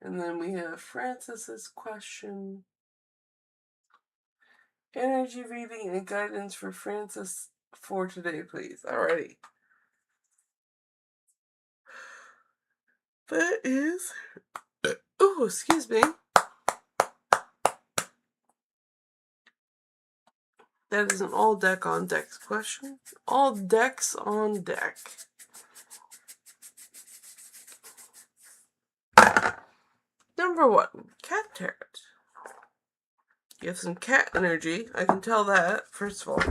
And then we have Francis's question. Energy reading and guidance for Francis for today, please. Alrighty. That is... Oh, excuse me. That is an all deck on deck question. All decks on deck. Number 1, Cat Tarot. You have some cat energy. I can tell that, first of all.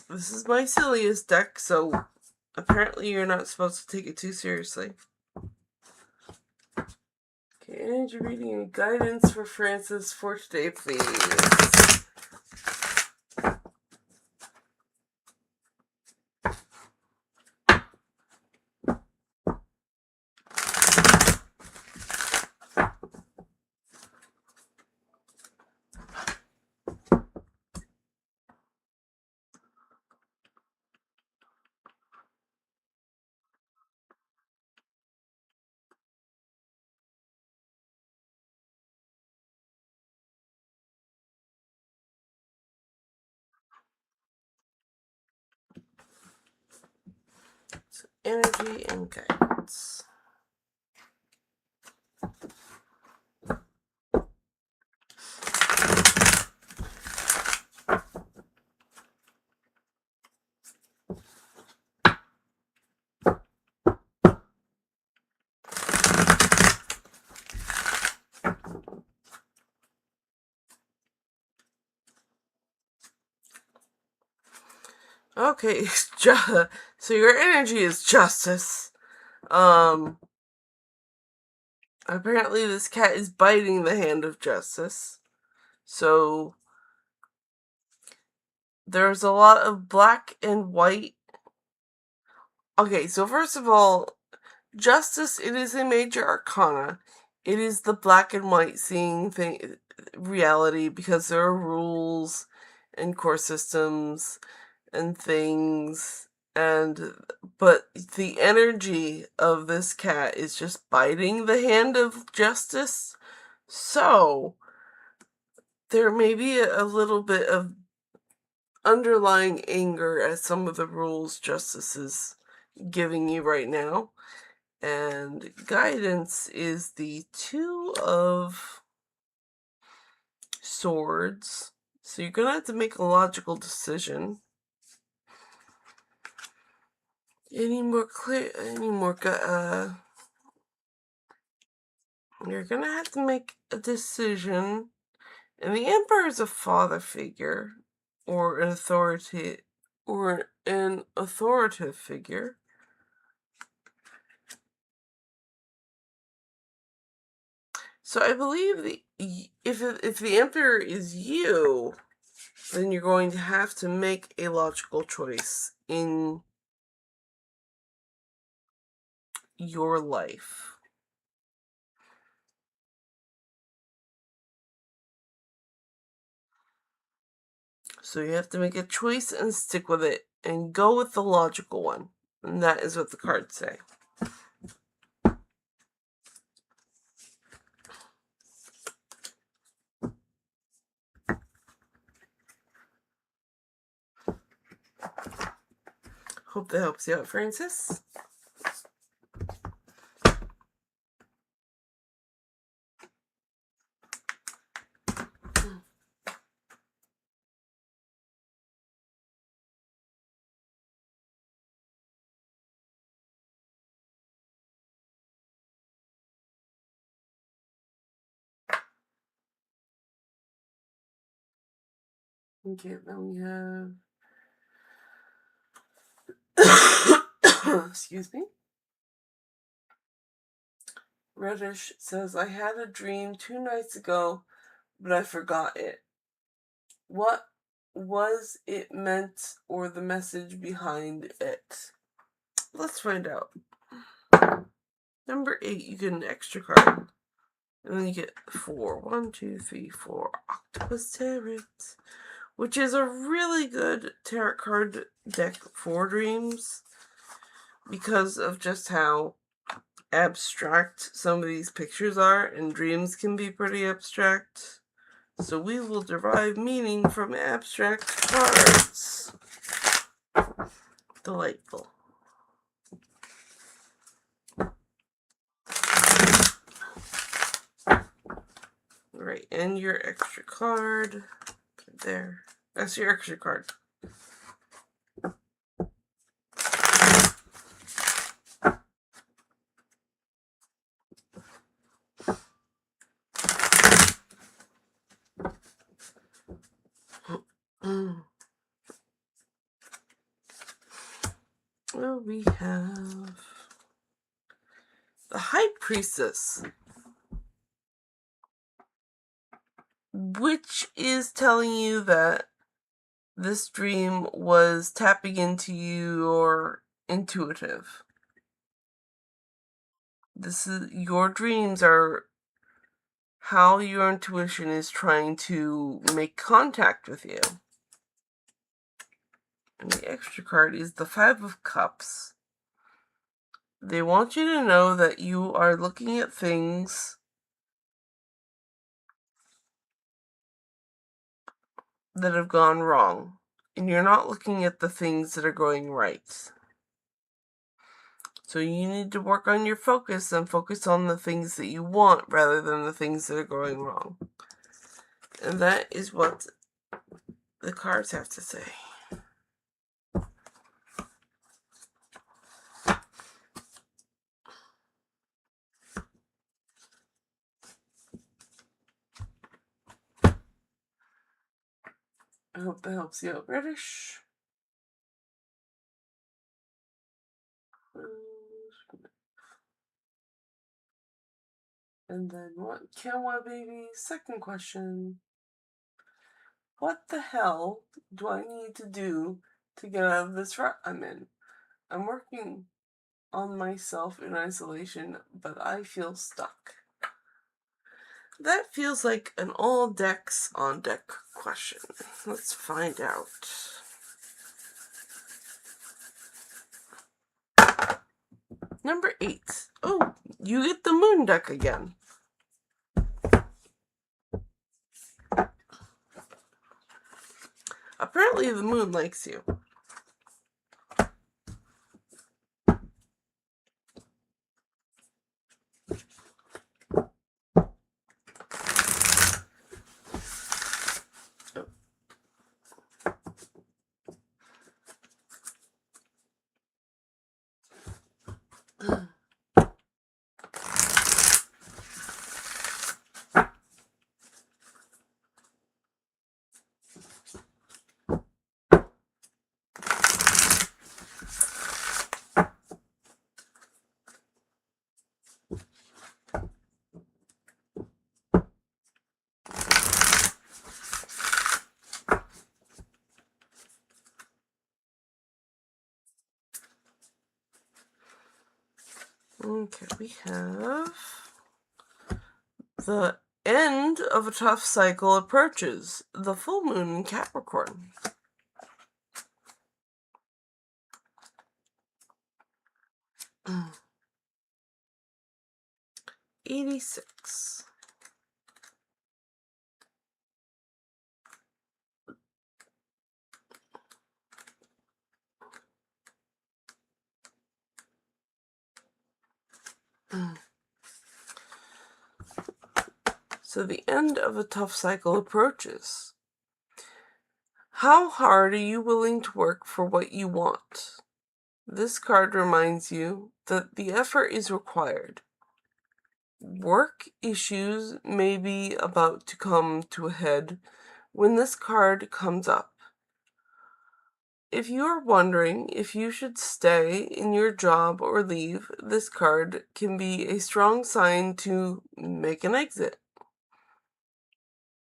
This is my silliest deck, so apparently you're not supposed to take it too seriously. Okay, energy reading and guidance for Francis for today, please. So, energy and guidance. Okay, so your energy is justice. Apparently this cat is biting the hand of justice. So there's a lot of black and white. Okay, so first of all, justice, it is a major arcana. It is the black and white seeing reality, because there are rules and core systems and things, but the energy of this cat is just biting the hand of justice. So there may be a little bit of underlying anger at some of the rules justice is giving you right now. And guidance is the 2 of Swords. So you're gonna have to make a logical decision. You're gonna have to make a decision. And the Emperor is a father figure, or an authoritative figure. So I believe if the Emperor is you, then you're going to have to make a logical choice in your life. So you have to make a choice and stick with it and go with the logical one. And that is what the cards say. Hope that helps you out, Francis. Okay, then we have... Excuse me. Reddish says, I had a dream 2 nights ago, but I forgot it. What was it meant, or the message behind it? Let's find out. Number 8, you get an extra card. And then you get 4. 1, 2, 3, 4. Octopus Tarot. Which is a really good tarot card deck for dreams. Because of just how abstract some of these pictures are. And dreams can be pretty abstract. So we will derive meaning from abstract cards. Delightful. Right, and your extra card. There. That's your extra card. Well, we have the High Priestess, which is telling you that this dream was tapping into your intuitive. Your dreams are how your intuition is trying to make contact with you. And the extra card is the 5 of Cups. They want you to know that you are looking at things that have gone wrong. And you're not looking at the things that are going right. So you need to work on your focus and focus on the things that you want rather than the things that are going wrong. And that is what the cards have to say. I hope that helps you out, British. And then what? Kanwa baby. Second question. What the hell do I need to do to get out of this rut I'm in? I'm working on myself in isolation, but I feel stuck. That feels like an all decks on deck question. Let's find out. Number 8. Oh, you get the moon deck again. Apparently the moon likes you. Okay, we have the end of a tough cycle approaches. The full moon in Capricorn. Mm. 86. So the end of a tough cycle approaches. How hard are you willing to work for what you want? This card reminds you that the effort is required. Work issues may be about to come to a head when this card comes up. If you are wondering if you should stay in your job or leave, this card can be a strong sign to make an exit.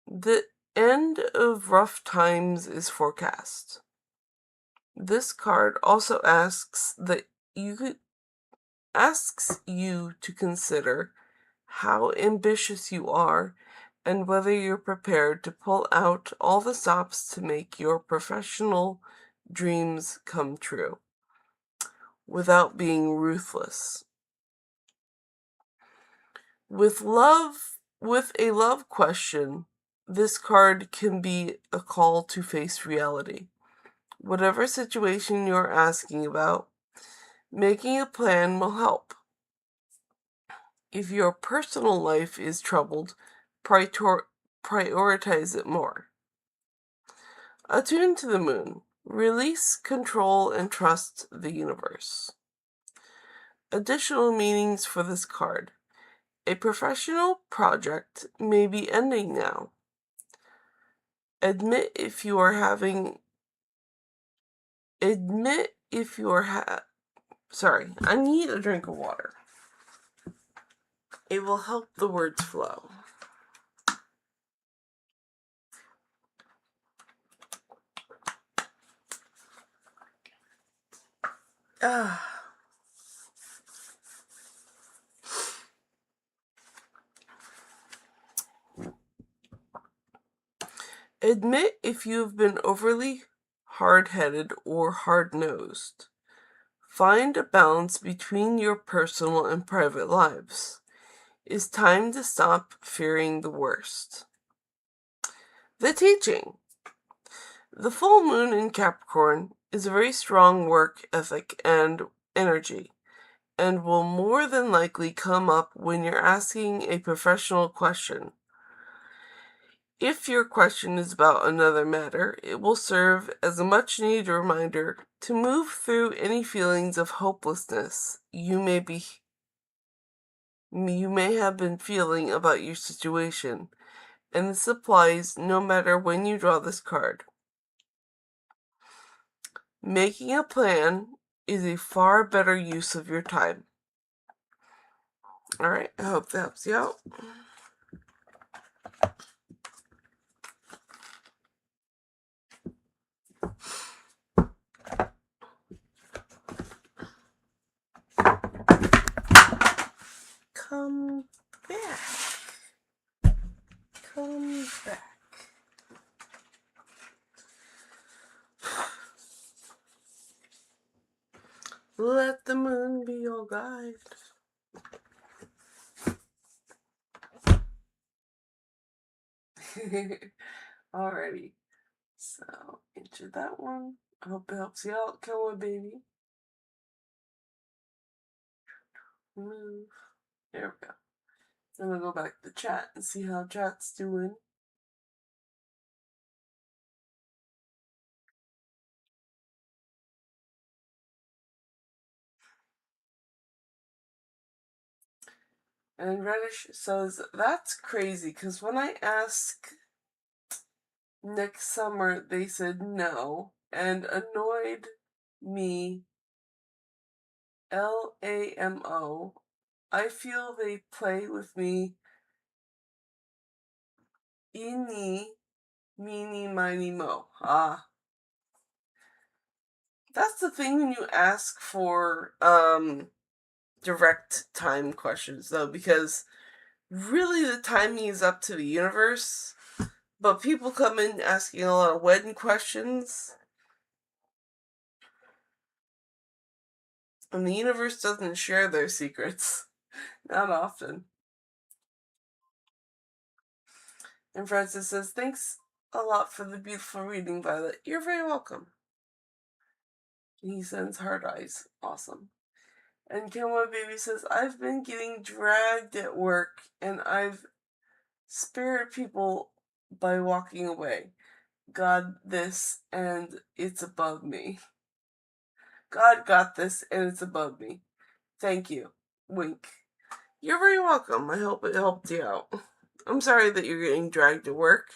The end of rough times is forecast. This card also asks you to consider how ambitious you are and whether you're prepared to pull out all the stops to make your professional dreams come true without being ruthless. With a love question, this card can be a call to face reality. Whatever situation you're asking about, making a plan will help. If your personal life is troubled, prioritize it more. Attune to the moon. Release control and trust the universe. Additional meanings for this card. A professional project may be ending now. Admit if you are sorry, I need a drink of water. It will help the words flow. Admit if you've been overly hard-headed or hard-nosed. Find a balance between your personal and private lives. It's time to stop fearing the worst. The teaching. The full moon in Capricorn is a very strong work ethic and energy, and will more than likely come up when you're asking a professional question. If your question is about another matter, it will serve as a much-needed reminder to move through any feelings of hopelessness you may have been feeling about your situation, and this applies no matter when you draw this card. Making a plan is a far better use of your time. Alright, I hope that helps you out. Come back. Come back. Let the moon be your guide. Alrighty. So, enter that one. I hope it helps you out. Come on, baby. Move. There we go. Then we'll go back to the chat and see how chat's doing. And Reddish says, that's crazy, because when I ask next summer, they said no, and annoyed me, LAMO. I feel they play with me, eeny, meeny, miny, mo. That's the thing when you ask for, direct time questions, though, because really the timing is up to the universe. But people come in asking a lot of wedding questions, and the universe doesn't share their secrets. Not often. And Francis says, thanks a lot for the beautiful reading, Violet. You're very welcome. And he sends heart eyes. Awesome. And Kilma Baby says, I've been getting dragged at work, and I've spared people by walking away. God, this, and it's above me. God got this, and it's above me. Thank you. Wink. You're very welcome. I hope it helped you out. I'm sorry that you're getting dragged to work.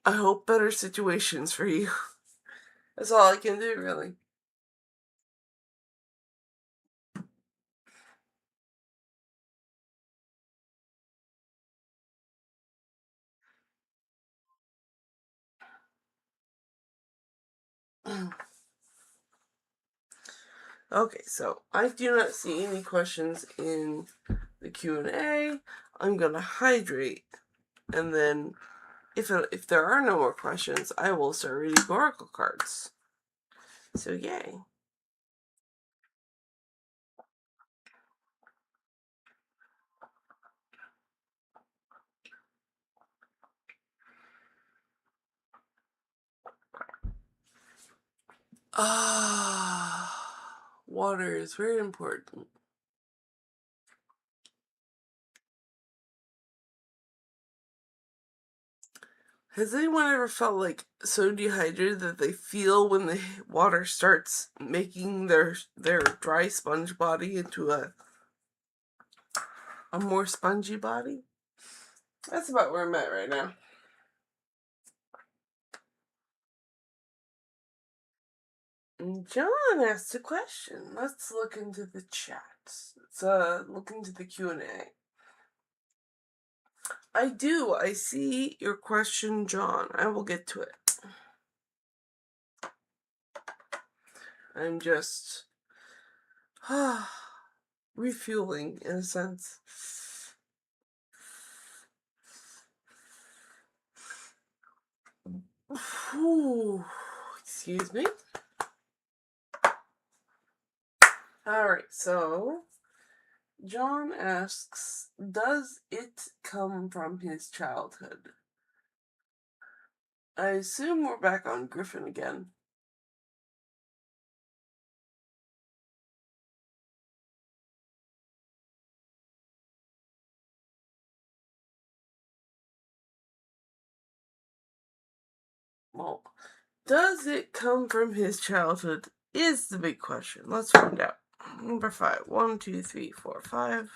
I hope better situations for you. That's all I can do, really. Okay, so I do not see any questions in the Q&A. I'm going to hydrate, and then if there are no more questions, I will start reading oracle cards. So yay. Water is very important. Has anyone ever felt like so dehydrated that they feel when the water starts making their dry sponge body into a more spongy body? That's about where I'm at right now. John asked a question. Let's look into the chat. Let's look into the Q&A. I do. I see your question, John. I will get to it. I'm just refueling in a sense. Excuse me. Alright, so John asks, does it come from his childhood? I assume we're back on Griffin again. Well, does it come from his childhood is the big question. Let's find out. Number 5. 1, 2, 3, 4, 5.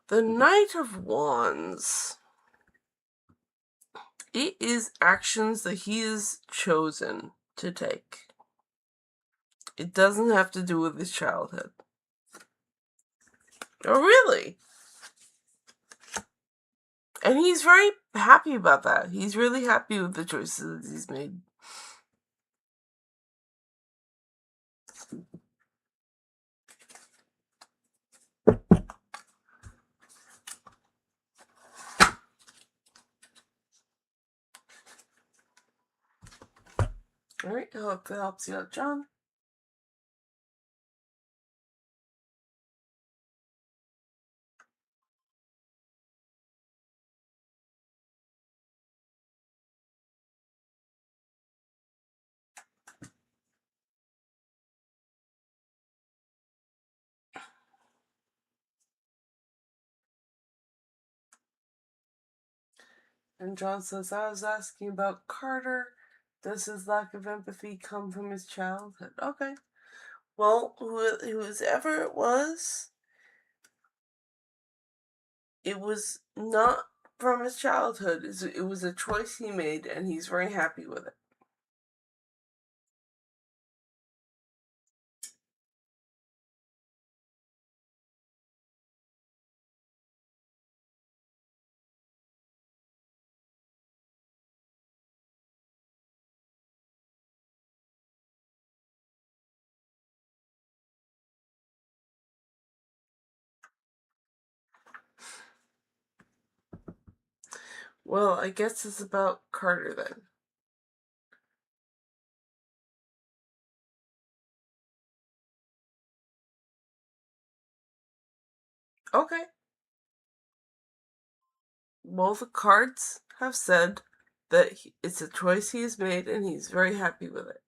The Knight of Wands. It is actions that he has chosen to take. It doesn't have to do with his childhood. Oh, really? And he's very happy about that. He's really happy with the choices that he's made. Alright, I hope that helps you out, John. And John says, I was asking about Carter. Does his lack of empathy come from his childhood? Okay. Well, whoever it was not from his childhood. It was a choice he made, and he's very happy with it. Well, I guess it's about Carter then. Okay. Well, the cards have said that it's a choice he has made, and he's very happy with it.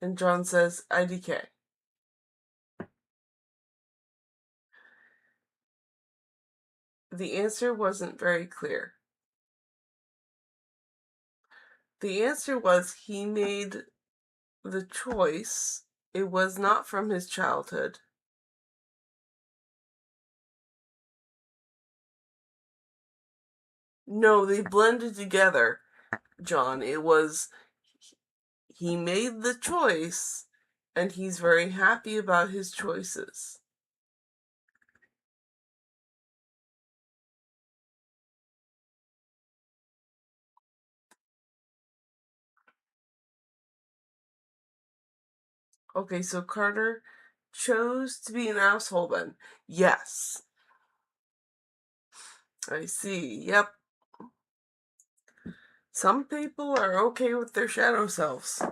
And John says, IDK. The answer wasn't very clear. The answer was he made the choice. It was not from his childhood. No, they blended together, John. It was he made the choice, and he's very happy about his choices. Okay, so Carter chose to be an asshole then. Yes. I see. Yep. Some people are okay with their shadow selves.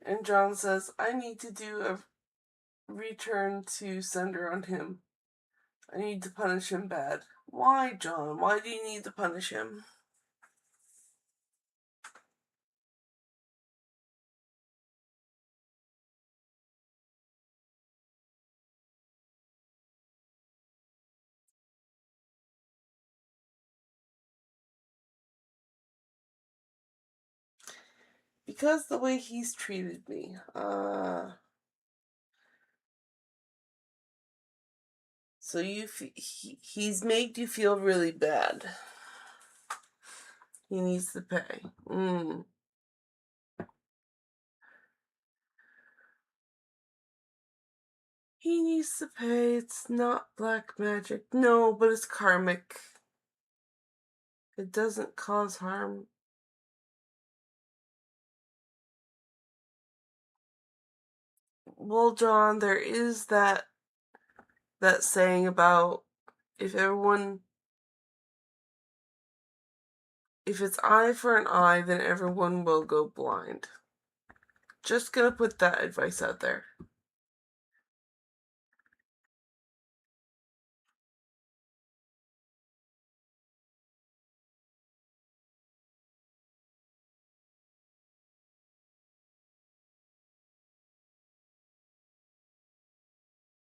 And John says, I need to do a return to sender on him. I need to punish him bad. Why, John? Why do you need to punish him? Because the way he's treated me. So he's made you feel really bad. He needs to pay. He needs to pay. It's not black magic. No, but it's karmic. It doesn't cause harm. Well, John, there is that saying about if it's eye for an eye, then everyone will go blind. Just gonna put that advice out there.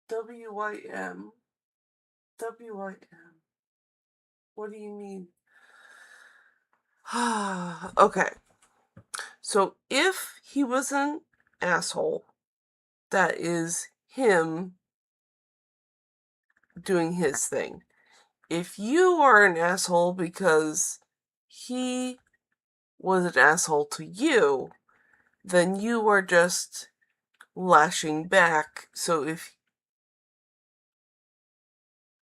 WYM. WYM. What do you mean? Okay. So if he was an asshole, that is him doing his thing. If you are an asshole because he was an asshole to you, then you are just lashing back. So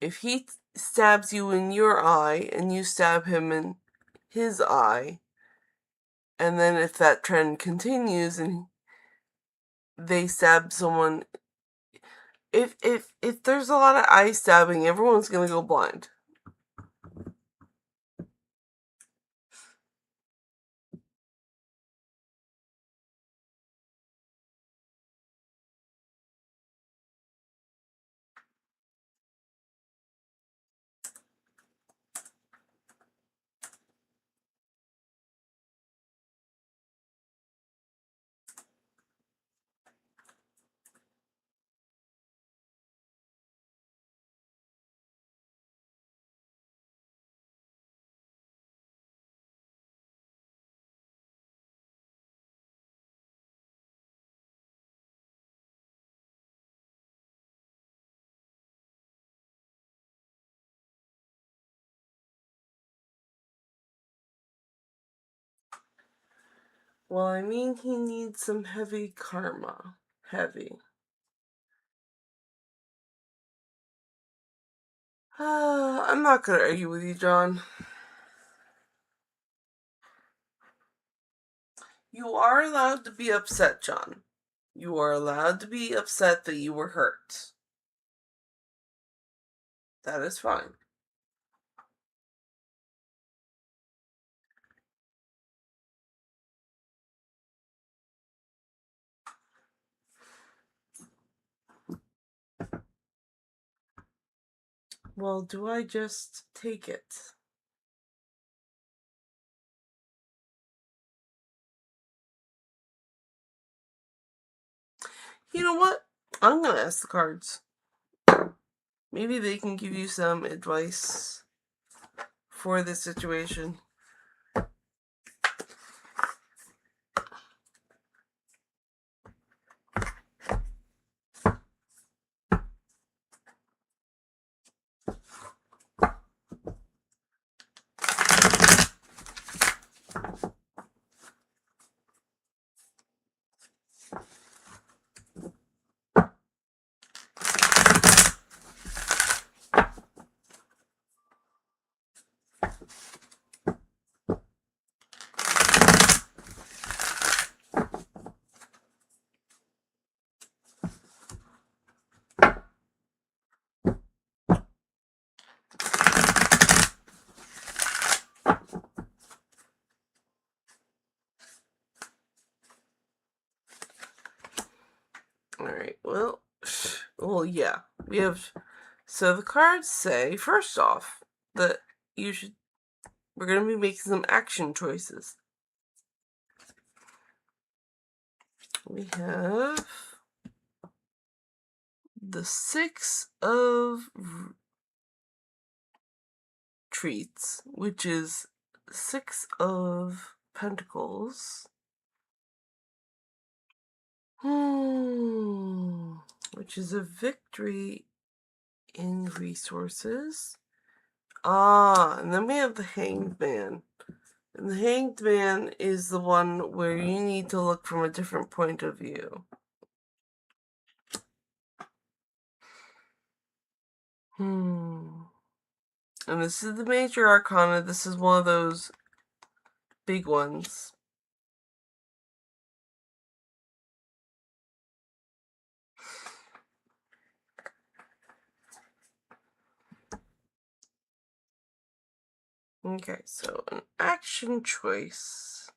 if he stabs you in your eye and you stab him in his eye, and then if that trend continues and they stab someone, if there's a lot of eye stabbing, everyone's gonna go blind. Well, I mean, he needs some heavy karma. Heavy. I'm not gonna argue with you, John. You are allowed to be upset, John. You are allowed to be upset that you were hurt. That is fine. Well, do I just take it? You know what? I'm gonna ask the cards. Maybe they can give you some advice for this situation. Alright, well, yeah. We have. So the cards say, first off, that we're going to be making some action choices. We have the Six of Treats, which is Six of Pentacles. Which is a victory in resources. And then we have the Hanged Man. And the Hanged Man is the one where you need to look from a different point of view. And this is the Major Arcana. This is one of those big ones. Okay, so an action choice.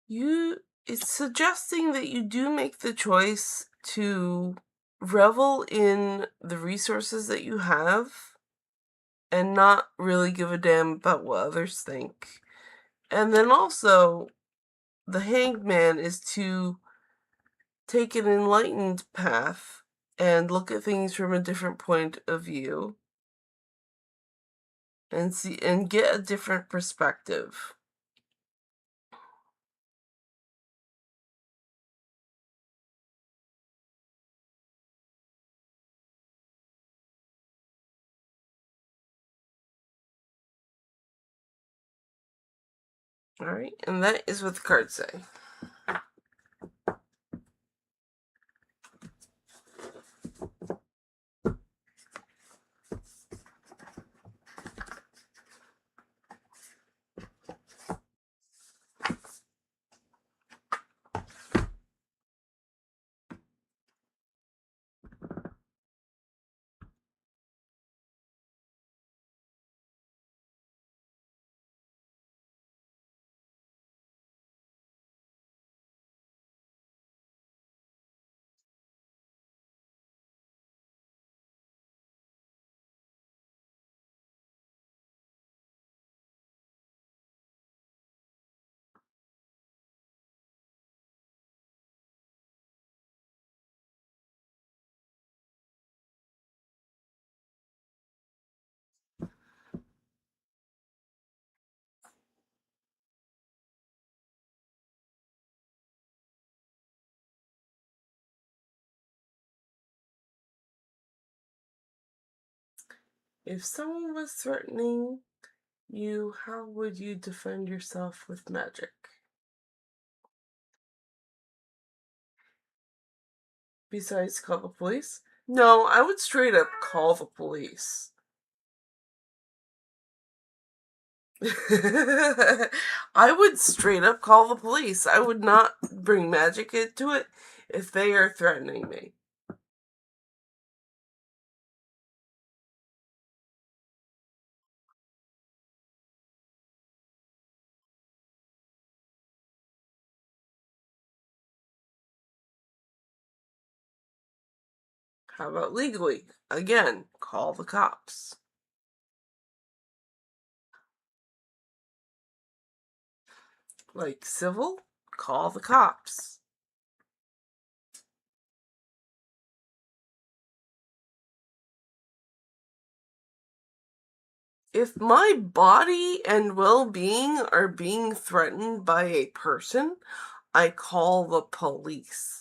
It's suggesting that you do make the choice to revel in the resources that you have and not really give a damn about what others think. And then also, the Hanged Man is to take an enlightened path and look at things from a different point of view and see and get a different perspective. Alright, and that is what the cards say. If someone was threatening you, how would you defend yourself with magic? besides call the police? No, I would straight up call the police. I would straight up call the police. I would not bring magic into it if they are threatening me. How about legally? Again, call the cops. Like civil? Call the cops. If my body and well-being are being threatened by a person, I call the police.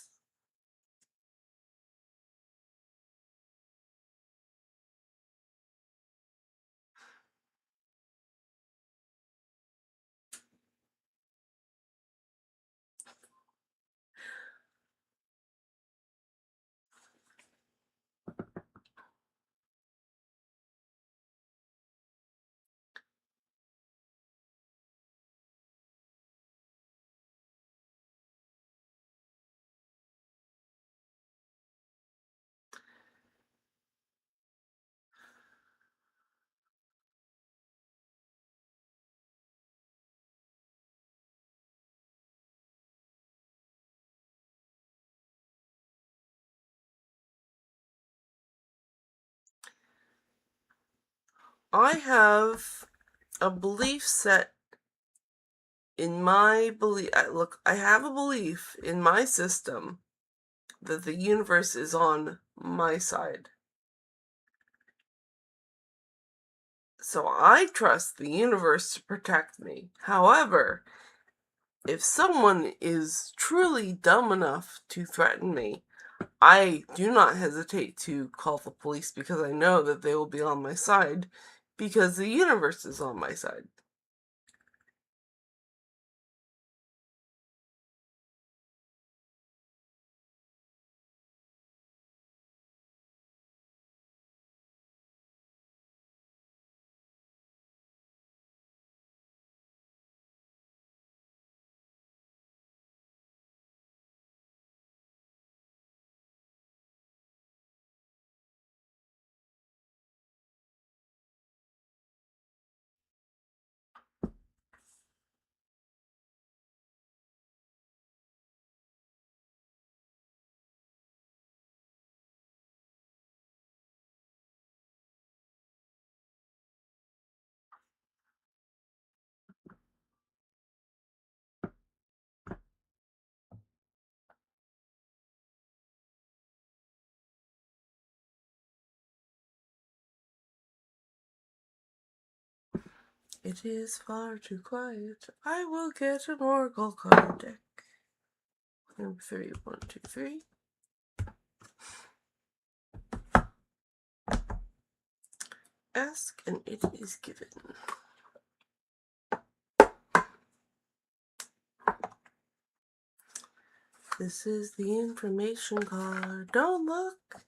I have a belief set in my belief. Look, I have a belief in my system that the universe is on my side. So I trust the universe to protect me. However, if someone is truly dumb enough to threaten me, I do not hesitate to call the police because I know that they will be on my side because the universe is on my side. It is far too quiet. I will get an oracle card deck. Number 3, 1, 2, 3. Ask and it is given. This is the information card. Don't look,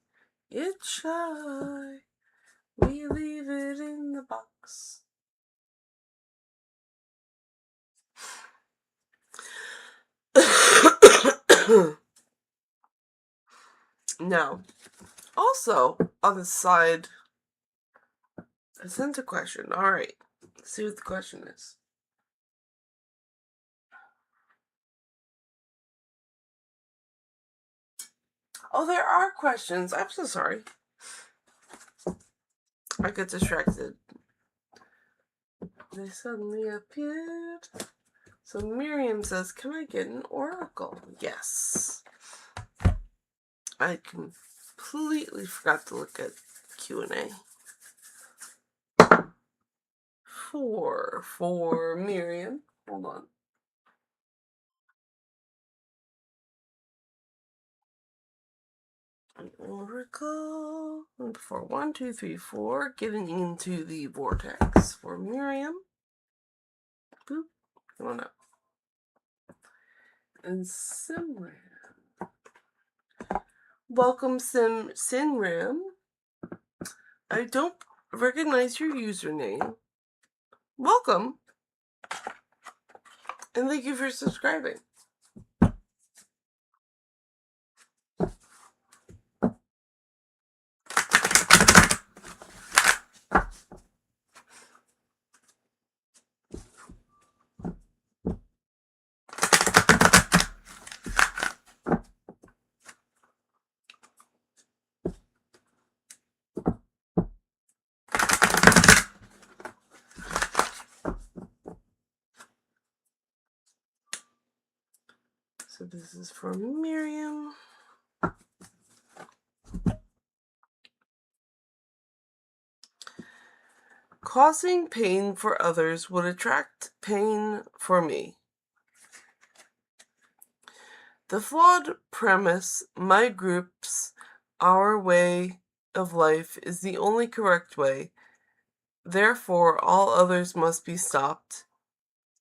it's shy. We leave it in the box. Now, also on the side, I sent a question. Alright, let's see what the question is. Oh, there are questions. I'm so sorry. I get distracted. They suddenly appeared. So Miriam says, can I get an oracle? Yes. I completely forgot to look at Q&A. 4 for Miriam. Hold on. An oracle. For 1, 2, 3, 4. Getting into the vortex for Miriam. Boop. Come on up. And Simran. Welcome, Sinram. I don't recognize your username. Welcome. And thank you for subscribing. So this is for Miriam. Causing pain for others would attract pain for me. The flawed premise, my group's, our way of life is the only correct way, therefore all others must be stopped,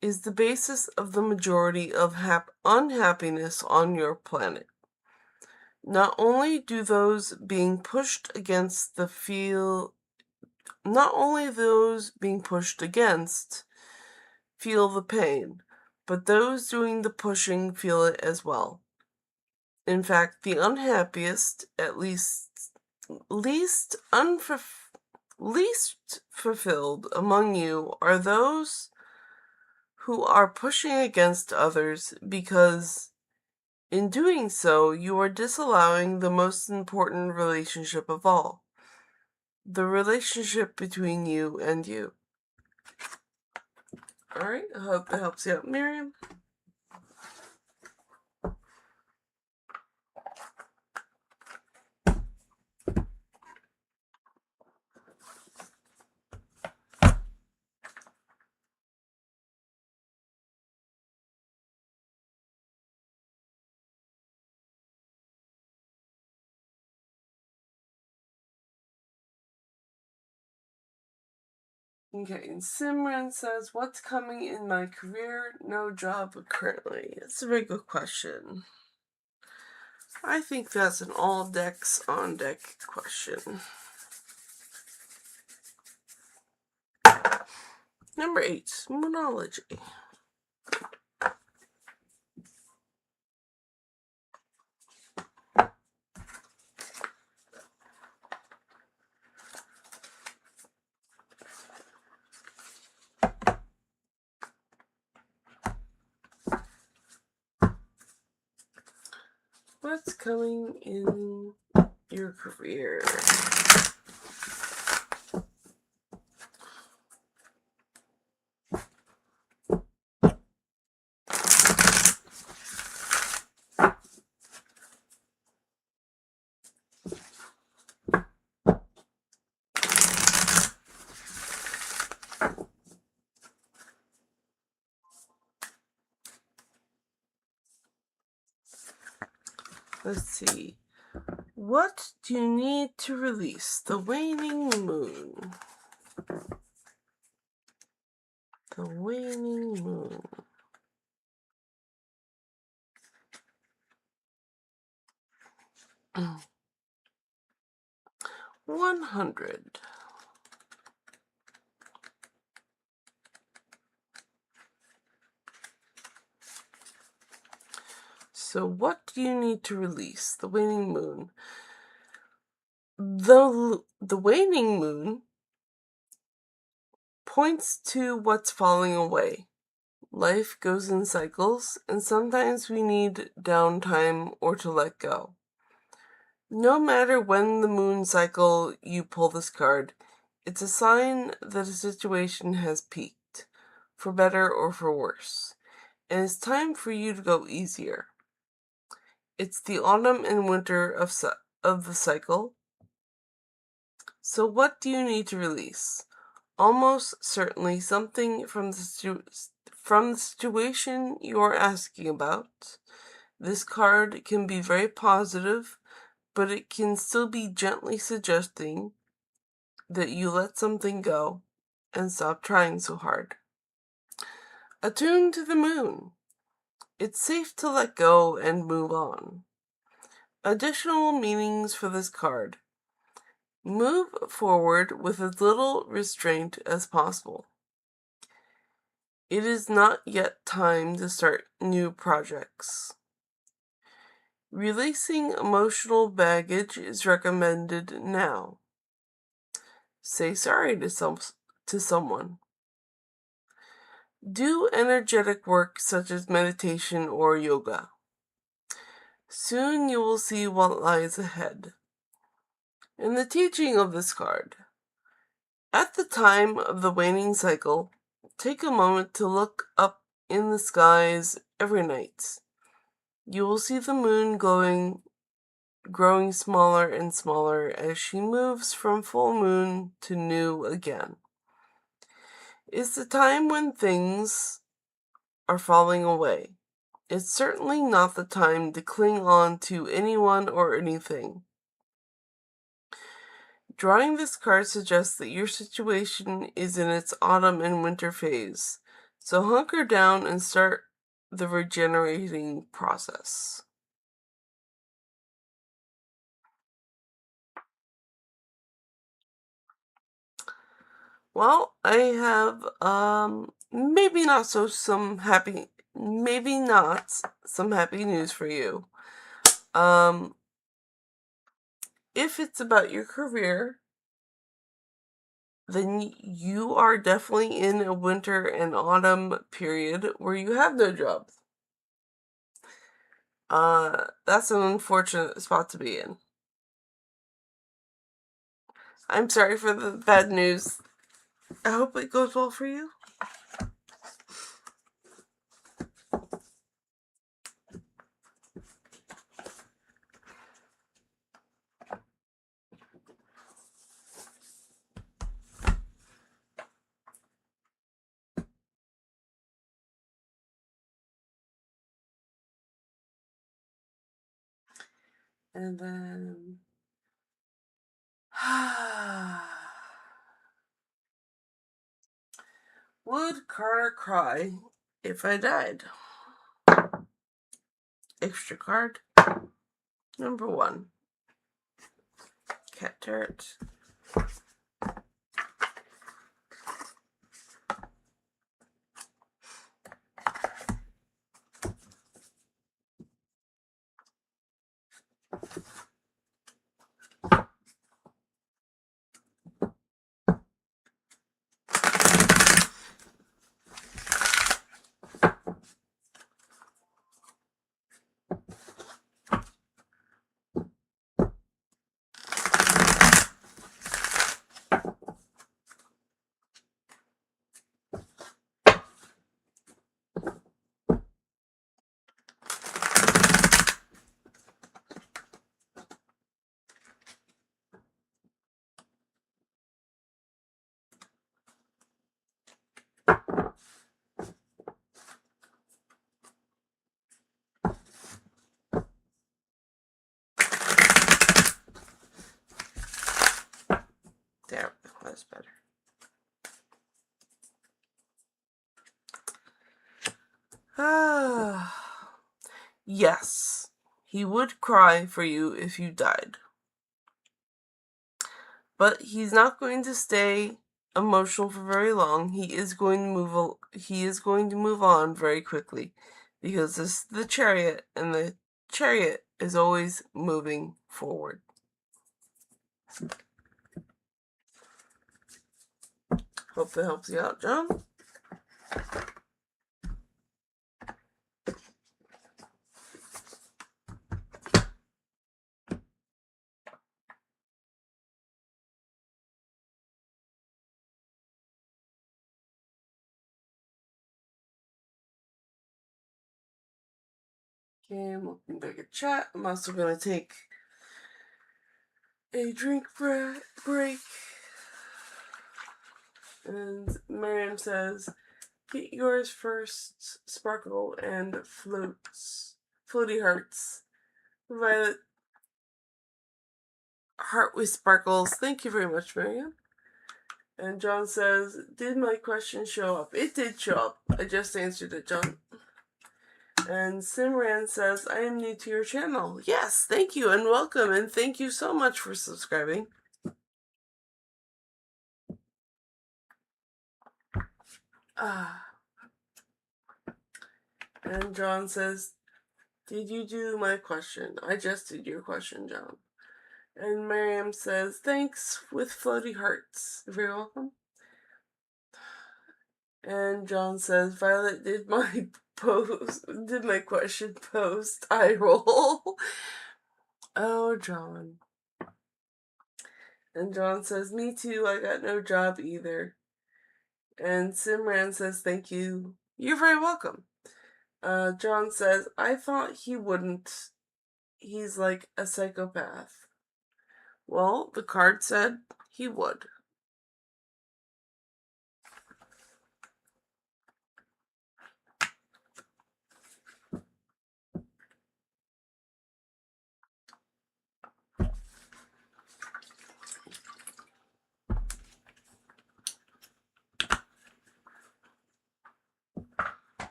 is the basis of the majority of unhappiness on your planet. Not only do those being pushed against feel the pain, but those doing the pushing feel it as well. In fact, the unhappiest, at least fulfilled among you are those who are pushing against others, because in doing so you are disallowing the most important relationship of all, the relationship between you and you. Alright, I hope that helps you out, Miriam. Okay, and Simran says, what's coming in my career? No job currently. That's a very good question. I think that's an all decks on deck question. Number 8, Moonology. What's coming in your career? Let's see. What do you need to release? The waning moon. The waning moon. 100. So what do you need to release? The waning moon. The waning moon points to what's falling away. Life goes in cycles, and sometimes we need downtime or to let go. No matter when the moon cycle you pull this card, it's a sign that a situation has peaked, for better or for worse, and it's time for you to go easier. It's the autumn and winter of the cycle. So what do you need to release? Almost certainly something from the situation you're asking about. This card can be very positive, but it can still be gently suggesting that you let something go and stop trying so hard. Attuned to the moon. It's safe to let go and move on. Additional meanings for this card. Move forward with as little restraint as possible. It is not yet time to start new projects. Releasing emotional baggage is recommended now. Say sorry to someone. Do energetic work such as meditation or yoga. Soon you will see what lies ahead. In the teaching of this card, at the time of the waning cycle, take a moment to look up in the skies every night. You will see the moon growing smaller and smaller as she moves from full moon to new again. It's the time when things are falling away. It's certainly not the time to cling on to anyone or anything. Drawing this card suggests that your situation is in its autumn and winter phase, so hunker down and start the regenerating process. Well, I have maybe not some happy news for you. If it's about your career, then you are definitely in a winter and autumn period where you have no jobs. That's an unfortunate spot to be in. I'm sorry for the bad news. I hope it goes well for you. And then would Carter cry if I died? Extra card. Number 1. Cat turret. There, that's better. Yes, he would cry for you if you died. But he's not going to stay emotional for very long. He is going to move on very quickly, because this is the Chariot, and the Chariot is always moving forward. Hope that helps you out, John. Okay, I'm looking back at chat. I'm also going to take a drink break. And Miriam says, get yours first, Sparkle and Floaty Hearts. Violet Heart with Sparkles. Thank you very much, Miriam. And John says, did my question show up? It did show up. I just answered it, John. And Simran says, I am new to your channel. Yes, thank you and welcome, and thank you so much for subscribing. And John says, did you do my question? I just did your question, John. And Miriam says, thanks with floaty hearts. You're very welcome. And John says, Violet did my question post. I roll. Oh, John. And John says, me too, I got no job either. And Simran says, thank you. You're very welcome. John says, I thought he wouldn't. He's like a psychopath. Well, the card said he would.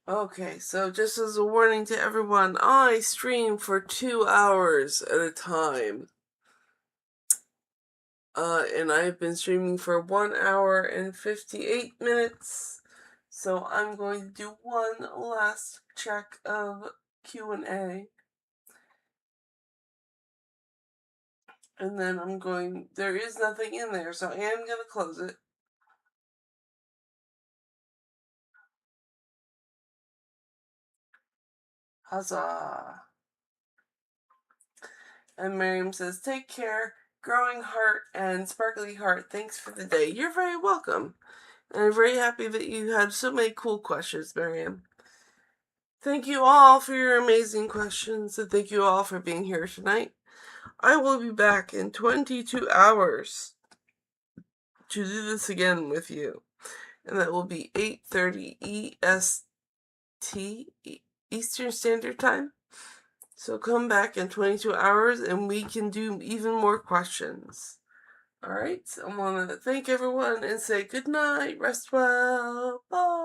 Okay, so just as a warning to everyone, I stream for 2 hours at a time. And I've been streaming for 1 hour and 58 minutes. So I'm going to do one last check of Q&A. And then there is nothing in there, so I am going to close it. Huzzah. And Miriam says, take care, growing heart and sparkly heart. Thanks for the day. You're very welcome. And I'm very happy that you had so many cool questions, Miriam. Thank you all for your amazing questions, and thank you all for being here tonight. I will be back in 22 hours to do this again with you. And that will be 8:30 EST, Eastern Standard Time. So come back in 22 hours and we can do even more questions. Alright, I want to thank everyone and say good night, rest well, bye.